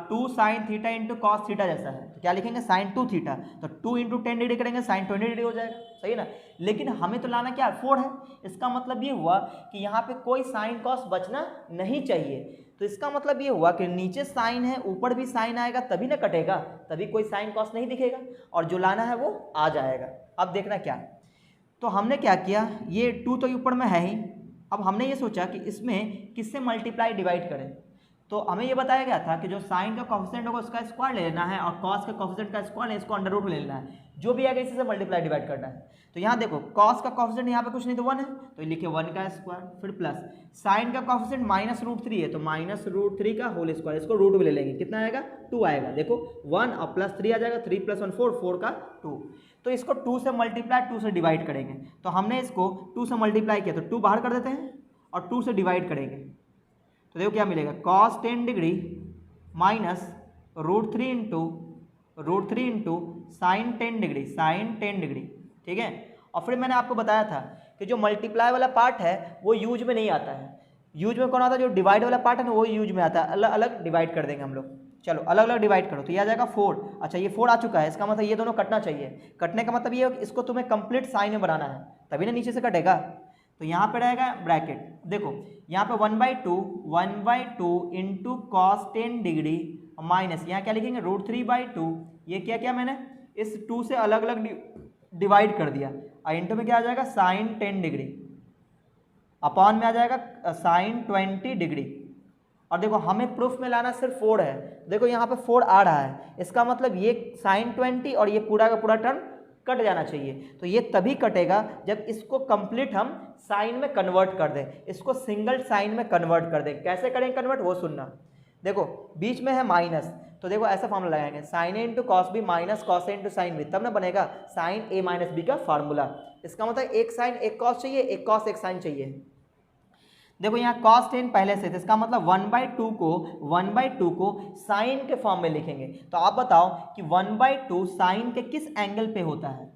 2 sine theta into cos theta जैसा है, तो क्या लिखेंगे साइन 2 थीटा, तो 2 इंटू 10 डिग्री करेंगे साइन 20 डिग्री हो जाएगा। सही ना। लेकिन हमें तो लाना क्या 4 है। इसका मतलब ये हुआ कि यहाँ पे कोई साइन कॉस बचना नहीं चाहिए। तो इसका मतलब ये हुआ कि नीचे साइन है ऊपर भी साइन आएगा तभी ना कटेगा, तभी कोई साइन कॉस नहीं दिखेगा और जो लाना है वो आ जाएगा। अब देखना क्या, तो हमने क्या किया, ये 2 तो ऊपर में है ही। अब हमने ये सोचा कि इसमें किससे मल्टीप्लाई डिवाइड करें, तो हमें ये बताया गया था कि जो साइन का कॉफिशिएंट होगा उसका स्क्वायर ले लेना है और कॉस का कॉफिशिएंट का स्क्वायर है इसको अंडर रूट ले लेना है, जो भी आएगा इसी से मल्टीप्लाई डिवाइड करना है। तो यहाँ देखो कॉस का कॉफिशिएंट यहाँ पे कुछ नहीं तो 1 है, तो लिखे 1 का स्क्वायर, फिर प्लस साइन का कॉफिशिएंट -√3 है तो -√3 का होल स्क्वायर, इसको रूट में ले लेंगे, कितना आएगा 2 आएगा। देखो 1 और प्लस 3 आ जाएगा, 3 + 1 4, 4 का 2। तो इसको 2 से मल्टीप्लाई 2 से डिवाइड करेंगे, तो हमने इसको 2 से मल्टीप्लाई किया तो 2 बाहर कर देते हैं और 2 से डिवाइड करेंगे तो देखो क्या मिलेगा, cos 10 degree minus √3 into sine 10 degree, sine 10 degree. ठीक है। और फिर मैंने आपको बताया था कि जो मल्टीप्लाई वाला पार्ट है वो यूज में नहीं आता है। यूज में कौन आता है, जो डिवाइड वाला पार्ट है ना वो यूज में आता है। अलग अलग डिवाइड कर देंगे हम लोग। चलो अलग अलग डिवाइड करो तो ये आ जाएगा 4। अच्छा ये 4 आ चुका है, इसका मतलब ये दोनों कटना चाहिए। कटने का मतलब ये है कि इसको तुम्हें कंप्लीट साइन में बनाना है तभी ना नीचे से कटेगा। तो यहाँ पे रहेगा ब्रैकेट, देखो यहाँ पे 1/2 इंटू कॉस 10 डिग्री माइनस यहाँ क्या लिखेंगे √3/2। ये क्या किया मैंने, इस 2 से अलग अलग डिवाइड कर दिया और इंटू में क्या आ जाएगा साइन 10 डिग्री, अपॉन में आ जाएगा साइन 20 डिग्री। और देखो हमें प्रूफ में लाना सिर्फ 4 है, देखो यहाँ पे 4 आ रहा है, इसका मतलब ये साइन 20 और ये पूरा का पूरा टर्म कट जाना चाहिए। तो ये तभी कटेगा जब इसको कंप्लीट हम साइन में कन्वर्ट कर दें, इसको सिंगल साइन में कन्वर्ट कर दें। कैसे करेंगे कन्वर्ट वो सुनना। देखो बीच में है माइनस, तो देखो ऐसा फॉर्मूला लगाएंगे sine A into cos B minus cos A into sine B, तब ना बनेगा साइन ए माइनस बी का फार्मूला। इसका मतलब एक साइन एक कॉस चाहिए, एक कॉस एक साइन चाहिए। देखो यहाँ cos 10 पहले से थे, इसका मतलब 1/2 को साइन के फॉर्म में लिखेंगे। तो आप बताओ कि 1/2 साइन के किस एंगल पे होता है,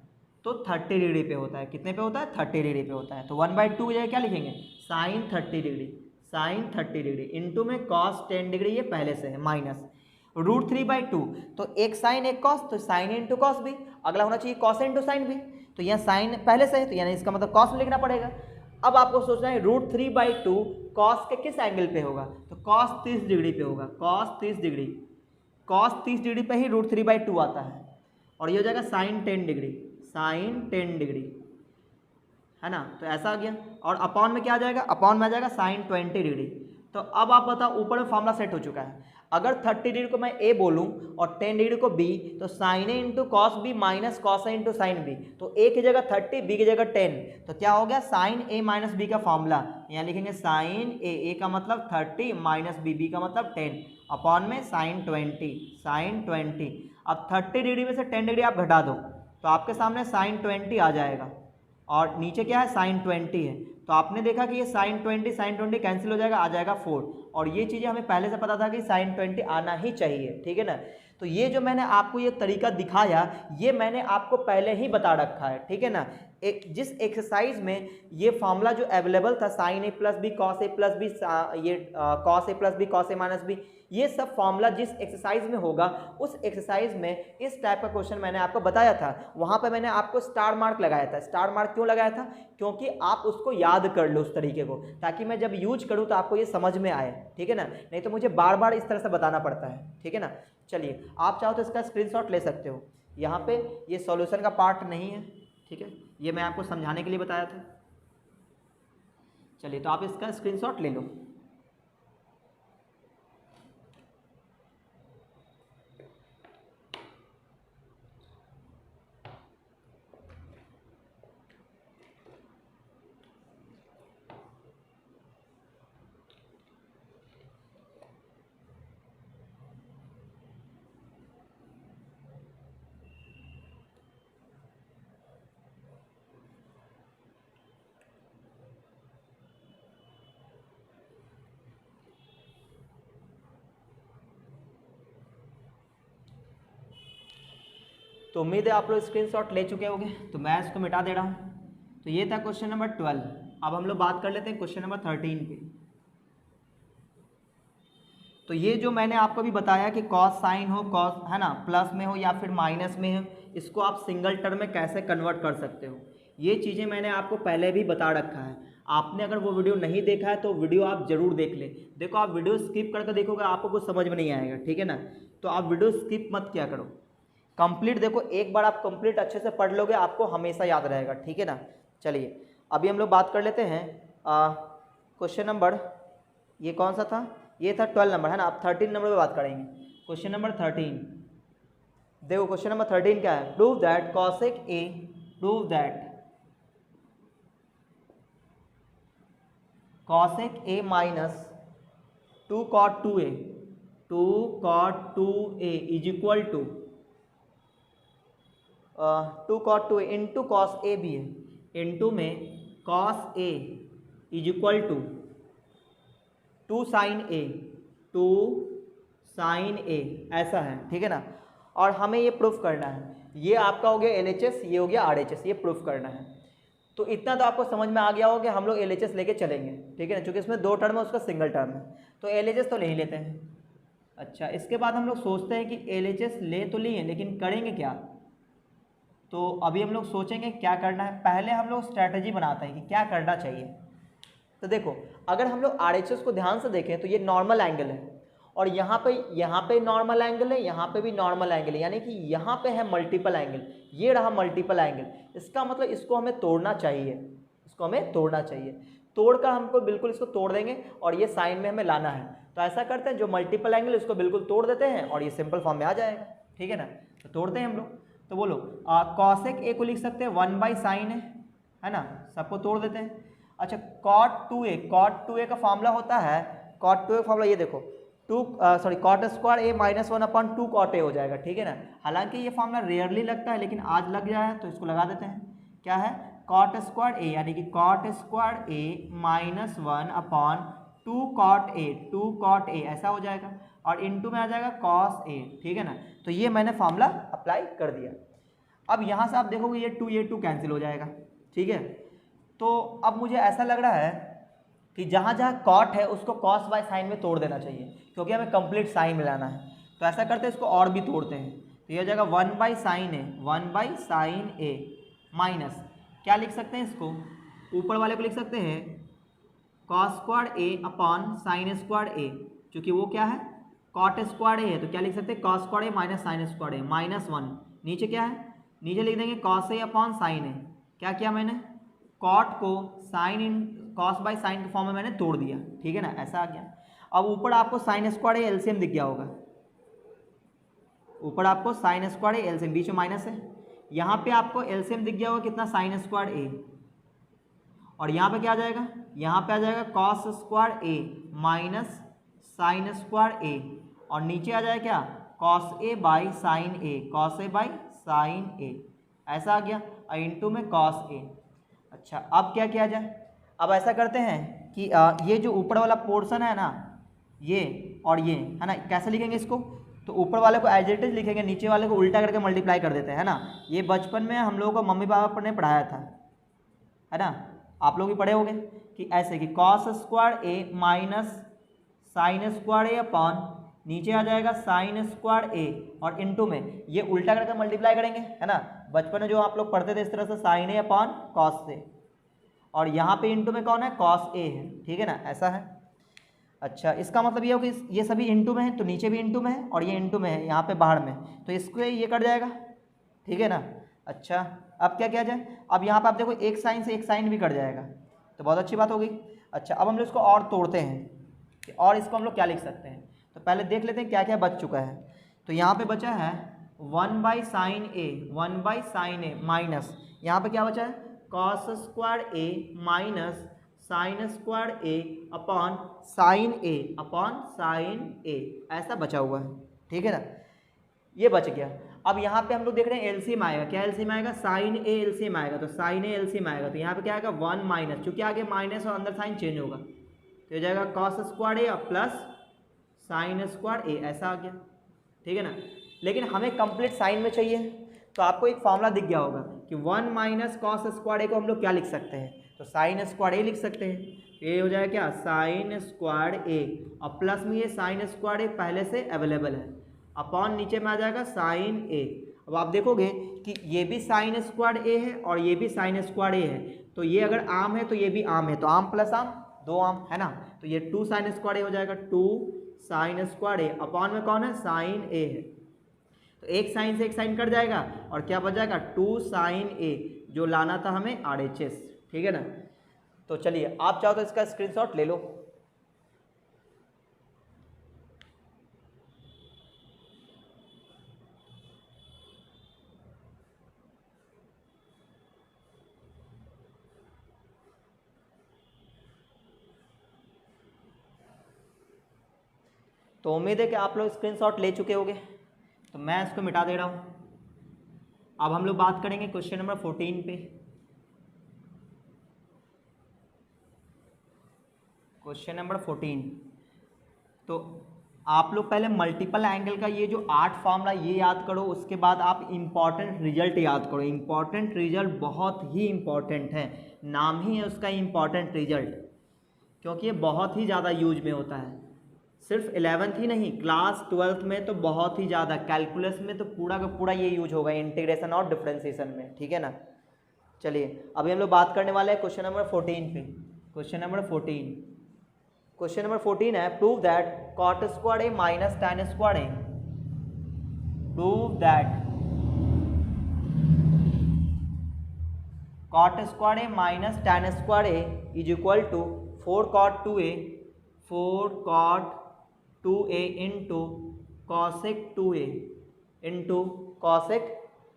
तो 30 डिग्री पे होता है। कितने पे होता है 30 डिग्री पे होता है। तो 1/2 की जगह क्या लिखेंगे sine 30 degree, sine 30 degree into में कॉस 10 डिग्री, ये पहले से है, माइनस √3/2, तो एक साइन एक कॉस, तो साइन इंटू कॉस भी, अगला होना चाहिए कॉस इंटू साइन भी, तो यहाँ साइन पहले से है तो यानी इसका मतलब कॉस में लिखना पड़ेगा। अब आपको सोचना है √3/2 कॉस के किस एंगल पे होगा, तो कॉस 30 डिग्री पे होगा, कॉस 30 डिग्री, कॉस 30 डिग्री पे ही √3/2 आता है, और ये हो जाएगा साइन 10 डिग्री, साइन 10 डिग्री, है ना, तो ऐसा आ गया। और अपॉन में क्या आ जाएगा, अपॉन में आ जाएगा साइन 20 डिग्री। तो अब आप बताओ, ऊपर में फॉर्मूला सेट हो चुका है, अगर 30 डिग्री को मैं ए बोलूं और 10 डिग्री को बी, तो sine A into cos B minus cos A into sine B, तो ए की जगह 30, बी की जगह 10, तो क्या हो गया, साइन ए माइनस बी का फॉर्मूला, यहाँ लिखेंगे साइन ए का मतलब 30 माइनस बी का मतलब 10, अपॉन में साइन 20, साइन 20। अब 30 डिग्री में से 10 डिग्री आप घटा दो तो आपके सामने साइन 20 आ जाएगा, और नीचे क्या है, साइन 20 है, तो आपने देखा कि ये साइन 20 कैंसिल हो जाएगा, आ जाएगा 4, और ये चीज़ें हमें पहले से पता था कि साइन 20 आना ही चाहिए, ठीक है ना। तो ये जो मैंने आपको ये तरीका दिखाया, ये मैंने आपको पहले ही बता रखा है, ठीक है ना। एक जिस एक्सरसाइज में ये फॉर्मूला जो अवेलेबल था, sign A plus B cos A plus B, ये cos A plus B cos A minus B, ये सब फॉर्मूला जिस एक्सरसाइज में होगा, उस एक्सरसाइज में इस टाइप का क्वेश्चन मैंने आपको बताया था, वहाँ पे मैंने आपको स्टार मार्क लगाया था। स्टार मार्क क्यों लगाया था, क्योंकि आप उसको याद कर लो उस तरीके को, ताकि मैं जब यूज करूँ तो आपको ये समझ में आए, ठीक है ना, नहीं तो मुझे बार बार इस तरह से बताना पड़ता है, ठीक है ना। चलिए, आप चाहो तो इसका स्क्रीनशॉट ले सकते हो, यहाँ पे ये सॉल्यूशन का पार्ट नहीं है, ठीक है, ये मैं आपको समझाने के लिए बताया था। चलिए, तो आप इसका स्क्रीनशॉट ले लो। तो उम्मीद है आप लोग स्क्रीनशॉट ले चुके होंगे, तो मैं इसको मिटा दे रहा हूँ। तो ये था क्वेश्चन नंबर 12। अब हम लोग बात कर लेते हैं क्वेश्चन नंबर 13 पे। तो ये जो मैंने आपको भी बताया कि कॉस साइन हो, कॉस, है ना, प्लस में हो या फिर माइनस में हो, इसको आप सिंगल टर्म में कैसे कन्वर्ट कर सकते हो, ये चीज़ें मैंने आपको पहले भी बता रखा है। आपने अगर वो वीडियो नहीं देखा है तो वीडियो आप ज़रूर देख लें। देखो, आप वीडियो स्किप करके देखोगे आपको कुछ समझ में नहीं आएगा, ठीक है ना, तो आप वीडियो स्किप मत किया करो, कंप्लीट देखो, एक बार आप कंप्लीट अच्छे से पढ़ लोगे आपको हमेशा याद रहेगा, ठीक है ना। चलिए, अभी हम लोग बात कर लेते हैं क्वेश्चन नंबर, ये कौन सा था, ये था 12 नंबर, है ना। अब 13 नंबर पे बात करेंगे। क्वेश्चन नंबर 13, देखो क्वेश्चन नंबर 13 क्या है, prove that cosec A, prove that cosec A minus 2 cot 2a, 2 cot 2a is equal to 2 cot 2a into cos A भी है, इंटू में cos A is equal to 2 sine A, 2 sine A, ऐसा है, ठीक है ना। और हमें ये प्रूफ करना है, ये आपका हो गया LHS, ये हो गया RHS, ये प्रूफ करना है। तो इतना तो आपको समझ में आ गया होगा कि हम लोग LHS लेके चलेंगे, ठीक है ना, क्योंकि इसमें 2 टर्म है, उसका सिंगल टर्म है, तो LHS तो ले ही लेते हैं। अच्छा, इसके बाद हम लोग सोचते हैं कि LHS ले तो लिए, लेकिन करेंगे क्या, तो अभी हम लोग सोचेंगे क्या करना है। पहले हम लोग स्ट्रैटेजी बनाते हैं कि क्या करना चाहिए। तो देखो, अगर हम लोग RHS को ध्यान से देखें तो ये नॉर्मल एंगल है, और यहाँ पे नॉर्मल एंगल है, यहाँ पे भी नॉर्मल एंगल है, यानी कि यहाँ पे है मल्टीपल एंगल, ये रहा मल्टीपल एंगल। इसका मतलब इसको हमें तोड़ना चाहिए, इसको हमें तोड़ना चाहिए, तोड़कर हमको बिल्कुल इसको तोड़ देंगे और ये साइन में हमें लाना है। तो ऐसा करते हैं, जो मल्टीपल एंगल इसको बिल्कुल तोड़ देते हैं और ये सिंपल फॉर्म में आ जाएगा, ठीक है ना। तो तोड़ते हैं हम लोग, तो बोलो कॉसेक ए को लिख सकते हैं 1/sin है ना, सबको तोड़ देते हैं। अच्छा, cot 2a, cot 2a का फॉर्मूला होता है, cot 2a का फॉर्मूला ये देखो, cot square a minus 1/2 cot a हो जाएगा, ठीक है ना। हालांकि ये फॉर्मूला रेयरली लगता है, लेकिन आज लग जाए तो इसको लगा देते हैं। क्या है, cot स्क्वायर a, यानी कि cot square a minus 1/2 cot a, 2 cot a, ऐसा हो जाएगा, और इनटू में आ जाएगा cos a, ठीक है ना। तो ये मैंने फॉर्मूला अप्लाई कर दिया। अब यहाँ से आप देखोगे ये 2 कैंसिल हो जाएगा, ठीक है। तो अब मुझे ऐसा लग रहा है कि जहाँ जहाँ कॉट है उसको कॉस बाय साइन में तोड़ देना चाहिए, क्योंकि हमें कंप्लीट साइन मिलाना है। तो ऐसा करते हैं, इसको और भी तोड़ते हैं। तो ये हो जाएगा 1 by sine A, 1 by sine A minus क्या लिख सकते हैं इसको, ऊपर वाले को लिख सकते हैं कॉस स्क्वायर ए अपॉन साइन स्क्वायर ए, क्योंकि वो क्या है कॉट स्क्वायर ए है, तो क्या लिख सकते हैं cos square A minus sine square A minus 1। नीचे क्या है, नीचे लिख देंगे cos A upon sine A. क्या किया मैंने, कॉट को साइन इन कॉस बाय साइन के फॉर्म में मैंने तोड़ दिया, ठीक है ना, ऐसा आ गया। अब ऊपर आपको साइन स्क्वायर ए एलसीएम दिख गया होगा, ऊपर आपको साइन स्क्वायर ए एलसीएम, बीच में माइनस है, यहाँ पे आपको एलसीएम दिख गया होगा कितना, साइन स्क्वायर ए, और यहाँ पे क्या आ जाएगा, यहाँ पे आ जाएगा cos square A minus sine square A, और नीचे आ जाएगा क्या cos A by sine A, cos A by sine A, ऐसा आ गया, और इंटू में कॉस ए। अच्छा अब क्या किया जाए, अब ऐसा करते हैं कि ये जो ऊपर वाला पोर्शन है ना, ये और ये है ना, कैसे लिखेंगे इसको, तो ऊपर वाले को एज इट इज लिखेंगे, नीचे वाले को उल्टा करके मल्टीप्लाई कर देते हैं, है ना। ये बचपन में हम लोगों को मम्मी पापा ने पढ़ाया था, है ना, आप लोग भी पढ़े होंगे कि ऐसे कि cos square A minus sine square A upon नीचे आ जाएगा साइन स्क्वायर ए, और इनटू में ये उल्टा करके मल्टीप्लाई करेंगे, है ना। बचपन में जो आप लोग पढ़ते थे इस तरह से साइन ए अपॉन कॉस से, और यहाँ पे इनटू में कौन है कॉस ए है, ठीक है ना, ऐसा है। अच्छा इसका मतलब ये हो कि ये सभी इनटू में है, तो नीचे भी इनटू में है और ये इनटू में है यहाँ पे बाहर में, तो इसको ये कट जाएगा, ठीक है ना। अच्छा अब क्या किया जाए, अब यहाँ पे आप देखो एक साइन से एक साइन भी कट जाएगा, तो बहुत अच्छी बात हो गई। अच्छा अब हम लोग इसको और तोड़ते हैं कि और इसको हम लोग क्या लिख सकते हैं, तो पहले देख लेते हैं क्या क्या बच चुका है। तो यहाँ पे बचा है 1 by sine A, 1 by sine A minus यहाँ पे क्या बचा है cos square A minus sine square A upon sine A, ऐसा बचा हुआ है, ठीक है ना, ये बच गया। अब यहाँ पे हम लोग देख रहे हैं एलसीएम आएगा, क्या एलसीएम आएगा, साइन ए एलसीएम आएगा, तो साइन ए एलसीएम आएगा, तो यहाँ पे क्या आएगा 1 माइनस, चूँकि आगे माइनस और अंदर साइन चेंज होगा, तो हो जाएगा कॉस स्क्वायर ए प्लस साइन स्क्वायर ए, ऐसा आ गया, ठीक है ना। लेकिन हमें कंप्लीट साइन में चाहिए, तो आपको एक फॉर्मूला दिख गया होगा कि 1 माइनस कॉस स्क्वायर ए को हम लोग क्या लिख सकते हैं, तो साइन स्क्वायर ए लिख सकते हैं, ये हो जाएगा क्या साइन स्क्वायर ए, और प्लस में ये साइन स्क्वायर ए पहले से अवेलेबल है, अपॉन नीचे में आ जाएगा साइन ए। अब आप देखोगे कि ये भी साइन स्क्वायर ए है और ये भी साइन स्क्वायर ए है, तो ये अगर आम है तो ये भी आम है, तो आम प्लस आम 2 आम, है ना, तो ये 2 साइन स्क्वायर ए हो जाएगा, 2 साइन स्क्वायर ए, अपॉन में कौन है साइन ए है, तो एक साइन से एक साइन कट जाएगा और क्या बच जाएगा 2 साइन ए, जो लाना था हमें RHS, ठीक है ना। तो चलिए आप चाहो तो इसका स्क्रीनशॉट ले लो। तो उम्मीद है कि आप लोग स्क्रीनशॉट ले चुके होंगे, तो मैं इसको मिटा दे रहा हूँ। अब हम लोग बात करेंगे क्वेश्चन नंबर 14 पे। क्वेश्चन नंबर 14, तो आप लोग पहले मल्टीपल एंगल का ये जो 8 फॉर्मूला ये याद करो, उसके बाद आप इम्पॉर्टेंट रिजल्ट याद करो। इम्पॉर्टेंट रिजल्ट बहुत ही इम्पॉर्टेंट है, नाम ही है उसका इम्पॉर्टेंट रिजल्ट, क्योंकि ये बहुत ही ज़्यादा यूज में होता है। सिर्फ 11th ही नहीं, क्लास 12th में तो बहुत ही ज़्यादा, कैलकुलस में तो पूरा का पूरा ये यूज होगा, इंटीग्रेशन और डिफरेंशिएशन में, ठीक है ना। चलिए अभी हम लोग बात करने वाले हैं क्वेश्चन नंबर 14 पे। क्वेश्चन नंबर 14 है, prove that cot square A minus tan square A, prove that cot square A minus tan square A is equal to 4 cot 2a into cosec 2a into cosec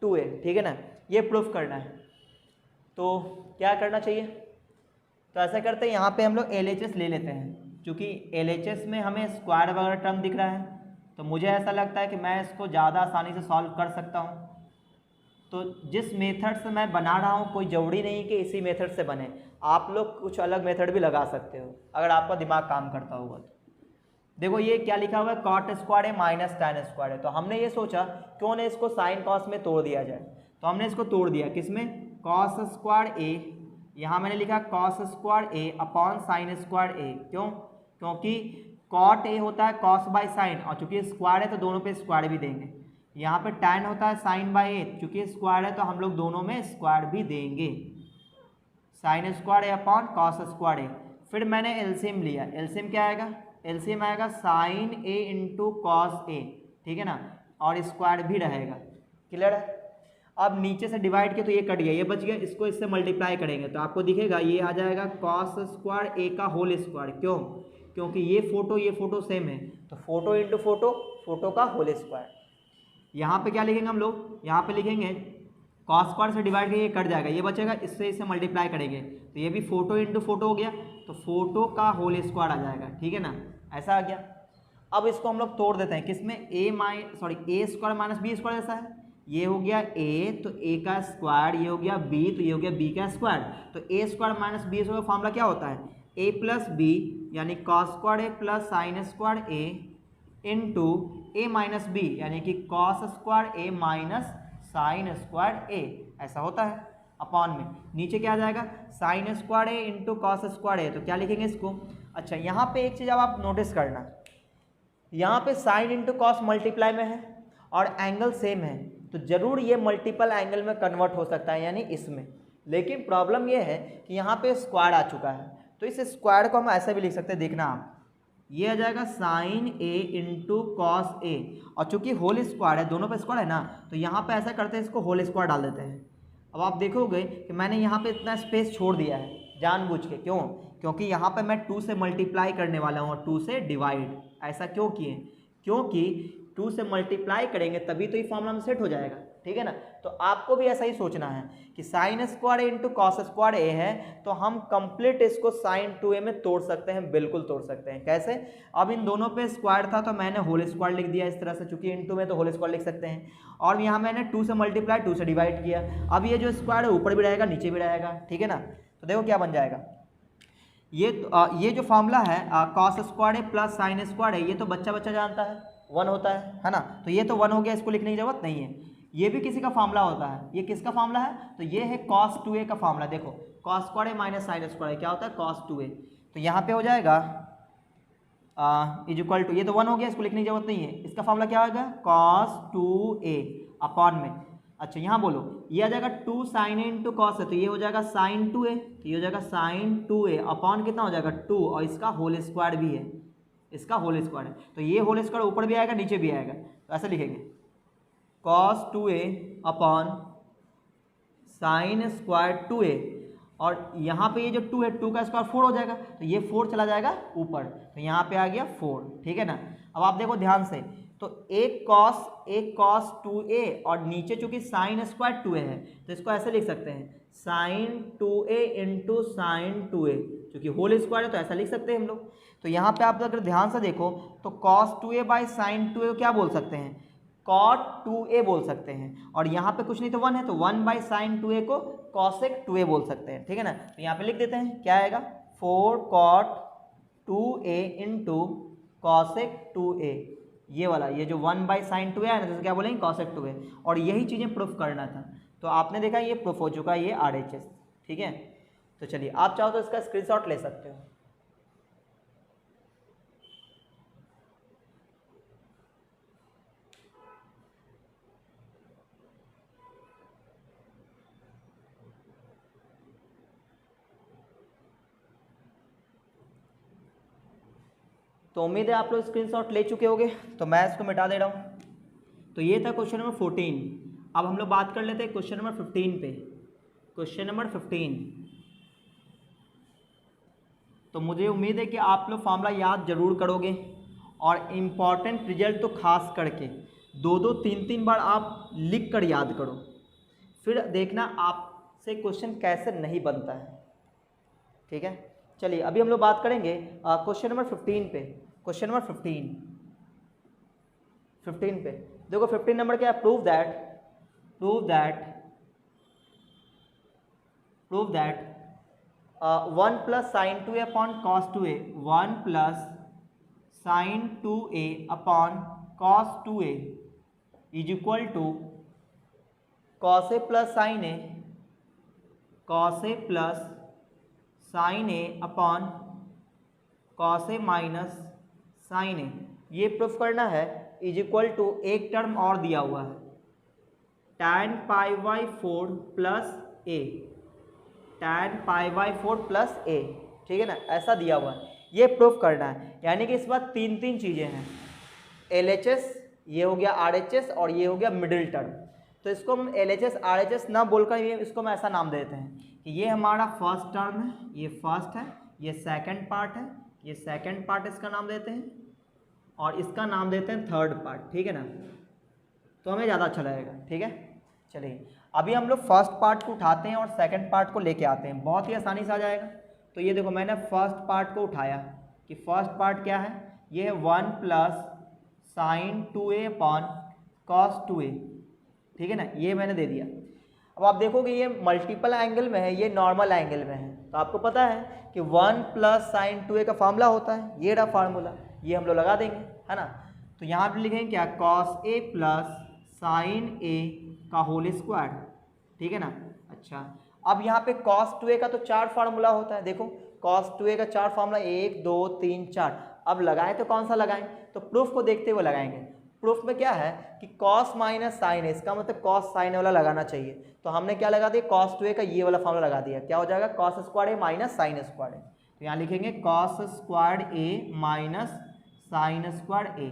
2a, ठीक है ना, ये proof करना है। तो क्या करना चाहिए, तो ऐसा करते हैं, यहाँ पे हम लोग LHS ले लेते हैं, क्योंकि LHS में हमें स्क्वायर वगैरह टर्म दिख रहा है, तो मुझे ऐसा लगता है कि मैं इसको ज़्यादा आसानी से सॉल्व कर सकता हूँ। तो जिस मेथड से मैं बना रहा हूँ कोई ज़रूरी नहीं कि इसी मेथड से बने, आप लोग कुछ अलग मेथड भी लगा सकते हो अगर आपका दिमाग काम करता होगा तो। देखो ये क्या लिखा हुआ है, कॉट स्क्वायर है माइनस टैन स्क्वायर है, तो हमने ये सोचा क्यों ना इसको साइन कॉस में तोड़ दिया जाए, तो हमने इसको तोड़ दिया, किस में, कॉस स्क्वायर ए यहाँ मैंने लिखा कॉस स्क्वायर ए अपॉन साइन स्क्वायर ए। क्यों? क्योंकि कॉट ए होता है कॉस बाय साइन, और चूंकि स्क्वायर है तो दोनों पे स्क्वायर भी देंगे। यहाँ पे टैन होता है साइन बाय ए, चूंकि स्क्वायर है तो हम लोग दोनों में स्क्वायर भी देंगे, साइन स्क्वायर ए अपॉन कॉस स्क्वायर ए। फिर मैंने एलसीएम लिया, एलसीएम क्या आएगा? एलसीएम आएगा साइन ए इंटू कॉस ए, ठीक है ना, और स्क्वायर भी रहेगा। क्लियर है? अब नीचे से डिवाइड किया तो ये कट गया, ये बच गया, इसको इससे मल्टीप्लाई करेंगे तो आपको दिखेगा ये आ जाएगा कॉस स्क्वायर ए का होल स्क्वायर। क्यों? क्योंकि ये फोटो सेम है, तो फोटो इंटू फोटो, फोटो का होल स्क्वायर। यहाँ पे क्या लिखेंगे हम लोग? यहाँ पे लिखेंगे कॉस स्क्वायर से डिवाइड करके ये कट जाएगा, ये बचेगा, इससे इसे मल्टीप्लाई करेंगे तो ये भी फोटो इंटू फोटो हो गया, तो फोटो का होल स्क्वायर आ जाएगा। ठीक है ना, ऐसा आ गया। अब इसको हम लोग तोड़ देते हैं, किसमें? ए स्क्वायर माइनस बी स्क्वायर जैसा है। ये हो गया ए, तो ए का स्क्वायर, ये हो गया बी, तो ये हो गया बी का स्क्वायर। तो A square minus B square का फॉर्मूला क्या होता है? ए प्लस बी यानी cos square A plus sign square A into A minus B यानी कि cos square A minus sine square ए, ऐसा होता है। अपॉन में नीचे क्या आ जाएगा? साइन स्क्वायर ए इंटू कॉस स्क्वायर ए, तो क्या लिखेंगे इसको? अच्छा, यहाँ पे एक चीज़ अब आप नोटिस करना, यहाँ पे साइन इंटू कॉस मल्टीप्लाई में है और एंगल सेम है, तो जरूर ये मल्टीपल एंगल में कन्वर्ट हो सकता है, यानी इसमें। लेकिन प्रॉब्लम ये है कि यहाँ पे स्क्वायर आ चुका है, तो इस स्क्वायर को हम ऐसे भी लिख सकते हैं, देखना आप, ये आ जाएगा साइन ए इंटू कॉस ए, और चूंकि होल स्क्वायर है, दोनों पे स्क्वायर है ना, तो यहाँ पे ऐसा करते हैं, इसको होल स्क्वायर डाल देते हैं। अब आप देखोगे कि मैंने यहाँ पे इतना स्पेस छोड़ दिया है जानबूझ के। क्यों? क्योंकि यहाँ पे मैं 2 से मल्टीप्लाई करने वाला हूँ और 2 से डिवाइड। ऐसा क्यों किए? क्योंकि 2 से मल्टीप्लाई करेंगे तभी तो ये फॉर्मूला में सेट हो जाएगा। ठीक है ना, तो आपको भी ऐसा ही सोचना है कि साइन स्क्वायर ए इंटू कॉस स्क्वायर ए है, तो हम कंप्लीट इसको साइन 2a में तोड़ सकते हैं, बिल्कुल तोड़ सकते हैं। कैसे? अब इन दोनों पे स्क्वायर था तो मैंने होल स्क्वायर लिख दिया इस तरह से, चूंकि इंटू में तो होल स्क्वायर लिख सकते हैं। और यहाँ मैंने 2 से मल्टीप्लाई 2 से डिवाइड किया। अब ये जो स्क्वायर है ऊपर भी रहेगा नीचे भी रहेगा। ठीक है ना, तो देखो क्या बन जाएगा। ये जो फॉर्मूला है कॉस स्क्वायर ए प्लस साइन स्क्वायर ए, ये तो बच्चा जानता है 1 होता है ना, तो ये तो 1 हो गया, इसको लिखने की जरूरत नहीं है। ये भी किसी का फॉर्मूला होता है, ये किसका फॉर्मूला है? तो ये है cos 2a का फॉर्मूला। देखो cos square A minus sine square क्या होता है? cos 2a। तो यहाँ पे हो जाएगा इज इक्वल टू, ये तो 1 हो गया, इसको लिखने की जरूरत नहीं है। इसका फॉर्मूला क्या होगा? cos 2a अपॉन में, अच्छा यहाँ बोलो, ये आ जाएगा 2 साइन ए इंटू कॉस है, तो ये हो जाएगा साइन 2a, तो ये हो जाएगा साइन 2a अपॉन कितना हो जाएगा? 2, और इसका होल स्क्वायर भी है, इसका होल स्क्वायर है, तो ये होल स्क्वायर ऊपर भी आएगा नीचे भी आएगा, तो ऐसे लिखेंगे cos 2a upon sine square 2a, और यहाँ पे ये जो 2 है 2 का स्क्वायर 4 हो जाएगा, तो ये 4 चला जाएगा ऊपर, तो यहाँ पे आ गया 4। ठीक है ना, अब आप देखो ध्यान से, तो एक cos 2a और नीचे चूंकि साइन स्क्वायर 2a है, तो इसको ऐसे लिख सकते हैं sign 2a into sine 2a, क्योंकि होल स्क्वायर है तो ऐसा लिख सकते हैं हम लोग। तो यहाँ पे आप अगर ध्यान से देखो तो cos 2a by sine 2a को क्या बोल सकते हैं? cot 2a बोल सकते हैं, और यहाँ पे कुछ नहीं तो 1 है, तो 1 बाई साइन 2a को cosec 2a बोल सकते हैं। ठीक है ना, तो यहाँ पे लिख देते हैं, क्या आएगा? 4 cot 2a into cosec 2a, ये वाला, ये जो 1 बाई साइन 2a है ना, तो क्या बोलेंगे? cosec 2a। और यही चीज़ें प्रूफ करना था, तो आपने देखा ये प्रूफ हो चुका है, ये RHS। ठीक है, तो चलिए आप चाहो तो इसका स्क्रीनशॉट ले सकते हो। तो उम्मीद है आप लोग स्क्रीनशॉट ले चुके होंगे, तो मैं इसको मिटा दे रहा हूँ। तो ये था क्वेश्चन नंबर 14। अब हम लोग बात कर लेते हैं क्वेश्चन नंबर 15 पे। क्वेश्चन नंबर 15, तो मुझे उम्मीद है कि आप लोग फॉर्मूला याद जरूर करोगे, और इम्पॉर्टेंट रिजल्ट तो खास करके 2-2 3-3 बार आप लिख कर याद करो, फिर देखना आपसे क्वेश्चन कैसे नहीं बनता है। ठीक है, चलिए अभी हम लोग बात करेंगे क्वेश्चन नंबर 15 पे। क्वेश्चन नंबर 15 पे देखो, 15 नंबर क्या है? Prove that 1 plus sine 2a upon cos 2a, 1 plus sine 2a upon cos 2a is equal to cos A plus sine A, cos A plus sine A upon cos A minus sine A, ये proof करना है, is equal to एक term और दिया हुआ है tan pi by 4 plus A, tan pi by 4 plus A, ठीक है ना, ऐसा दिया हुआ है, ये प्रूफ करना है। यानी कि इस बार तीन चीज़ें हैं, LHS, ये हो गया RHS और ये हो गया मिडिल टर्म। तो इसको हम LHS RHS ना बोलकर ये इसको हम ऐसा नाम देते हैं कि ये हमारा फर्स्ट टर्म है, ये फर्स्ट है, ये सेकंड पार्ट है, ये सेकंड पार्ट इसका नाम देते हैं और इसका नाम देते हैं थर्ड पार्ट, ठीक है ना, तो हमें ज़्यादा अच्छा लगेगा, ठीक है। चलिए अभी हम लोग फर्स्ट पार्ट को उठाते हैं और सेकंड पार्ट को लेके आते हैं, बहुत ही आसानी से आ जाएगा। तो ये देखो मैंने फर्स्ट पार्ट को उठाया कि फर्स्ट पार्ट क्या है, ये है 1 plus sine 2a upon cos 2a, ठीक है ना, ये मैंने दे दिया। अब आप देखोगे ये मल्टीपल एंगल में है, ये नॉर्मल एंगल में है, तो आपको पता है कि 1 प्लस साइन 2a का फार्मूला होता है, ये रहा फार्मूला, ये हम लोग लगा देंगे, है ना। तो यहाँ पे लिखेंगे क्या, कॉस ए प्लस साइन ए का होल स्क्वायर, ठीक है ना। अच्छा अब यहाँ पे कॉस 2a का तो 4 फार्मूला होता है, देखो कॉस 2a का 4 फार्मूला 1 2 3 4। अब लगाएं तो कौन सा लगाएं, तो प्रूफ को देखते हुए लगाएंगे। प्रूफ में क्या है कि कॉस माइनस साइन है, इसका मतलब कॉस साइन वाला लगाना चाहिए, तो हमने क्या लगा दिया, कॉस 2a का ये वाला फार्मूला लगा दिया, क्या हो जाएगा, cos square A minus sine square ए। तो यहाँ लिखेंगे cos square A minus sine square ए।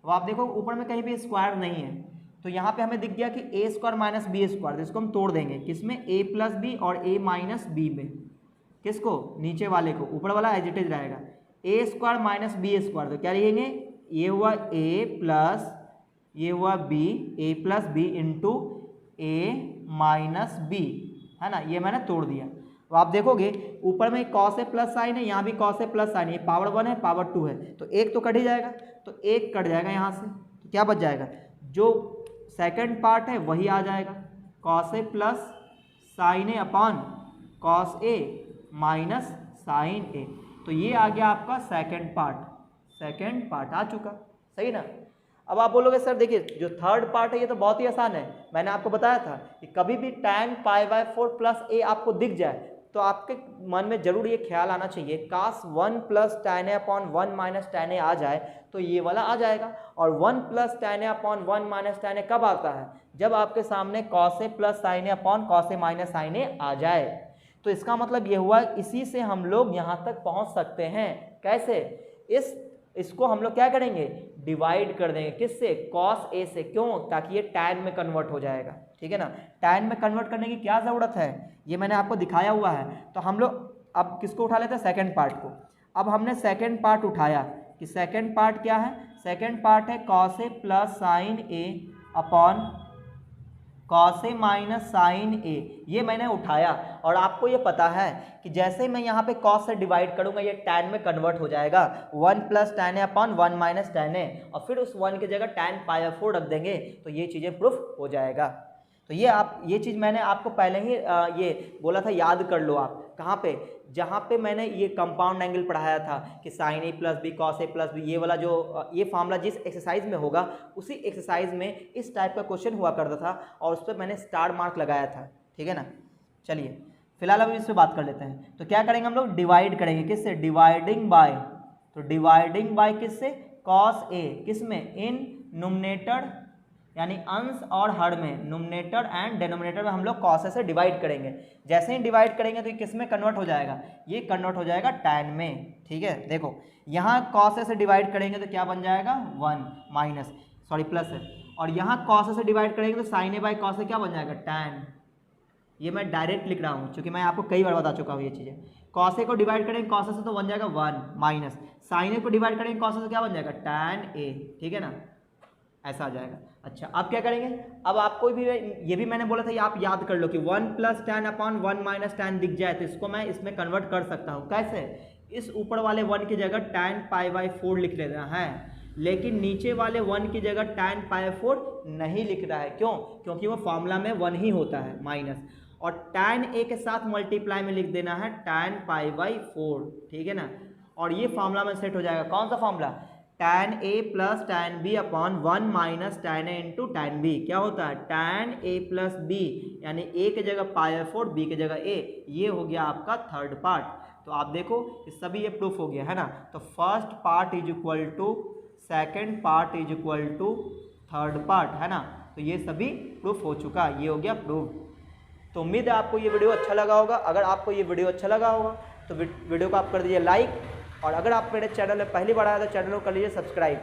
अब आप देखो ऊपर में कहीं भी स्क्वायर नहीं है, तो यहाँ पे हमें दिख गया कि ए स्क्वायर माइनस बी स्क्वायर, तो इसको हम तोड़ देंगे, किसमें, ए प्लस बी और ए माइनस बी में, किसको, नीचे वाले को, ऊपर वाला एज इट इज रहेगा, ए स्क्वायर माइनस बी स्क्वायर, तो क्या लिखेंगे, ये हुआ ए प्लस ये हुआ B, A plus B into A minus B, है ना, ये मैंने तोड़ दिया। तो आप देखोगे ऊपर में कॉस ए प्लस साइन है, यहाँ भी कॉस ए प्लस साइन है, ये पावर 1 है पावर 2 है, तो एक तो कट ही जाएगा, तो एक कट जाएगा यहाँ से, तो क्या बच जाएगा, जो सेकंड पार्ट है वही आ जाएगा, cos A plus sine A upon cos A minus sine ए, तो ये आ गया आपका सेकंड पार्ट आ चुका, सही ना। अब आप बोलोगे सर देखिए जो थर्ड पार्ट है ये तो बहुत ही आसान है, मैंने आपको बताया था कि कभी भी tan पाई बाय 4 प्लस ए आपको दिख जाए तो आपके मन में जरूर ये ख्याल आना चाहिए, काश 1 प्लस tan ए अपॉन 1 माइनस tan ए आ जाए तो ये वाला आ जाएगा, और 1 प्लस tan ए अपॉन 1 माइनस tan ए कब आता है, जब आपके सामने cos A plus sine A upon cos A minus sine ए आ जाए। तो इसका मतलब ये हुआ इसी से हम लोग यहाँ तक पहुँच सकते हैं, कैसे, इसको हम लोग क्या करेंगे, डिवाइड कर देंगे, किससे, cos a से, क्यों, ताकि ये tan में कन्वर्ट हो जाएगा, ठीक है ना। tan में कन्वर्ट करने की क्या ज़रूरत है, ये मैंने आपको दिखाया हुआ है। तो हम लोग अब किसको उठा लेते हैं, सेकंड पार्ट को। अब हमने सेकंड पार्ट उठाया कि सेकंड पार्ट क्या है, सेकंड पार्ट है cos a plus sine A upon cos A minus sine A, ये मैंने उठाया, और आपको ये पता है कि जैसे ही मैं यहाँ पे cos से डिवाइड करूँगा ये tan में कन्वर्ट हो जाएगा, 1 प्लस tan ए अपॉन 1 माइनस tan ए, और फिर उस 1 की जगह tan पाई बाय 4 रख देंगे तो ये चीज़ें प्रूफ हो जाएगा। तो ये चीज़ मैंने आपको पहले ही ये बोला था, याद कर लो आप, कहाँ पे, जहाँ पे मैंने ये कंपाउंड एंगल पढ़ाया था कि sine A plus B cos A plus B, ये वाला जो ये फार्मूला जिस एक्सरसाइज में होगा उसी एक्सरसाइज में इस टाइप का क्वेश्चन हुआ करता था और उस पर मैंने स्टार मार्क लगाया था, ठीक है ना। चलिए फिलहाल अब इस पर बात कर लेते हैं। तो क्या करेंगे हम लोग, डिवाइड करेंगे, किससे, डिवाइडिंग बाय, तो डिवाइडिंग बाय किससे, कॉस ए, किसमें, इन नोमिनेटर यानी अंश और हर में, नोमिनेटर एंड डिनोमिनेटर में हम लोग cos से डिवाइड करेंगे। जैसे ही डिवाइड करेंगे तो ये किस में कन्वर्ट हो जाएगा, ये कन्वर्ट हो जाएगा tan में, ठीक है। देखो यहाँ cos से डिवाइड करेंगे तो क्या बन जाएगा, 1 माइनस प्लस है, और यहाँ cos से डिवाइड करेंगे तो sin a बाई cos से क्या बन जाएगा, tan। ये मैं डायरेक्ट लिख रहा हूँ क्योंकि मैं आपको कई बार बता चुका हूँ ये चीज़ें। cos a को डिवाइड करेंगे cos से तो बन जाएगा 1 माइनस sin a को डिवाइड करेंगे cos से क्या बन जाएगा, tan a, ठीक है ना, ऐसा आ जाएगा। अच्छा अब क्या करेंगे, अब आपको भी ये भी मैंने बोला था ये आप याद कर लो कि 1 plus tan upon 1 minus tan दिख जाए तो इसको मैं इसमें कन्वर्ट कर सकता हूँ, कैसे, इस ऊपर वाले 1 की जगह tan पाई बाय 4 लिख लेना है, लेकिन नीचे वाले 1 की जगह tan पाई 4 नहीं लिख रहा है, क्यों, क्योंकि वो फॉर्मूला में 1 ही होता है माइनस, और tan a के साथ मल्टीप्लाई में लिख देना है tan पाई बाई 4, ठीक है ना, और ये फॉर्मूला में सेट हो जाएगा, कौन सा formula, tan A plus tan B upon 1 minus tan A into tan B क्या होता है tan A प्लस B, यानी A की जगह π/4 B की जगह A, ये हो गया आपका थर्ड पार्ट। तो आप देखो इस सभी ये प्रूफ हो गया है ना। तो first part is equal to second part is equal to third part है ना। तो ये सभी प्रूफ हो चुका, ये हो गया प्रूफ। तो उम्मीद है आपको ये वीडियो अच्छा लगा होगा। अगर आपको ये वीडियो अच्छा लगा होगा तो वीडियो को आप कर दीजिए लाइक, और अगर आप मेरे चैनल में पहली बार आया तो चैनल को कर लीजिए सब्सक्राइब।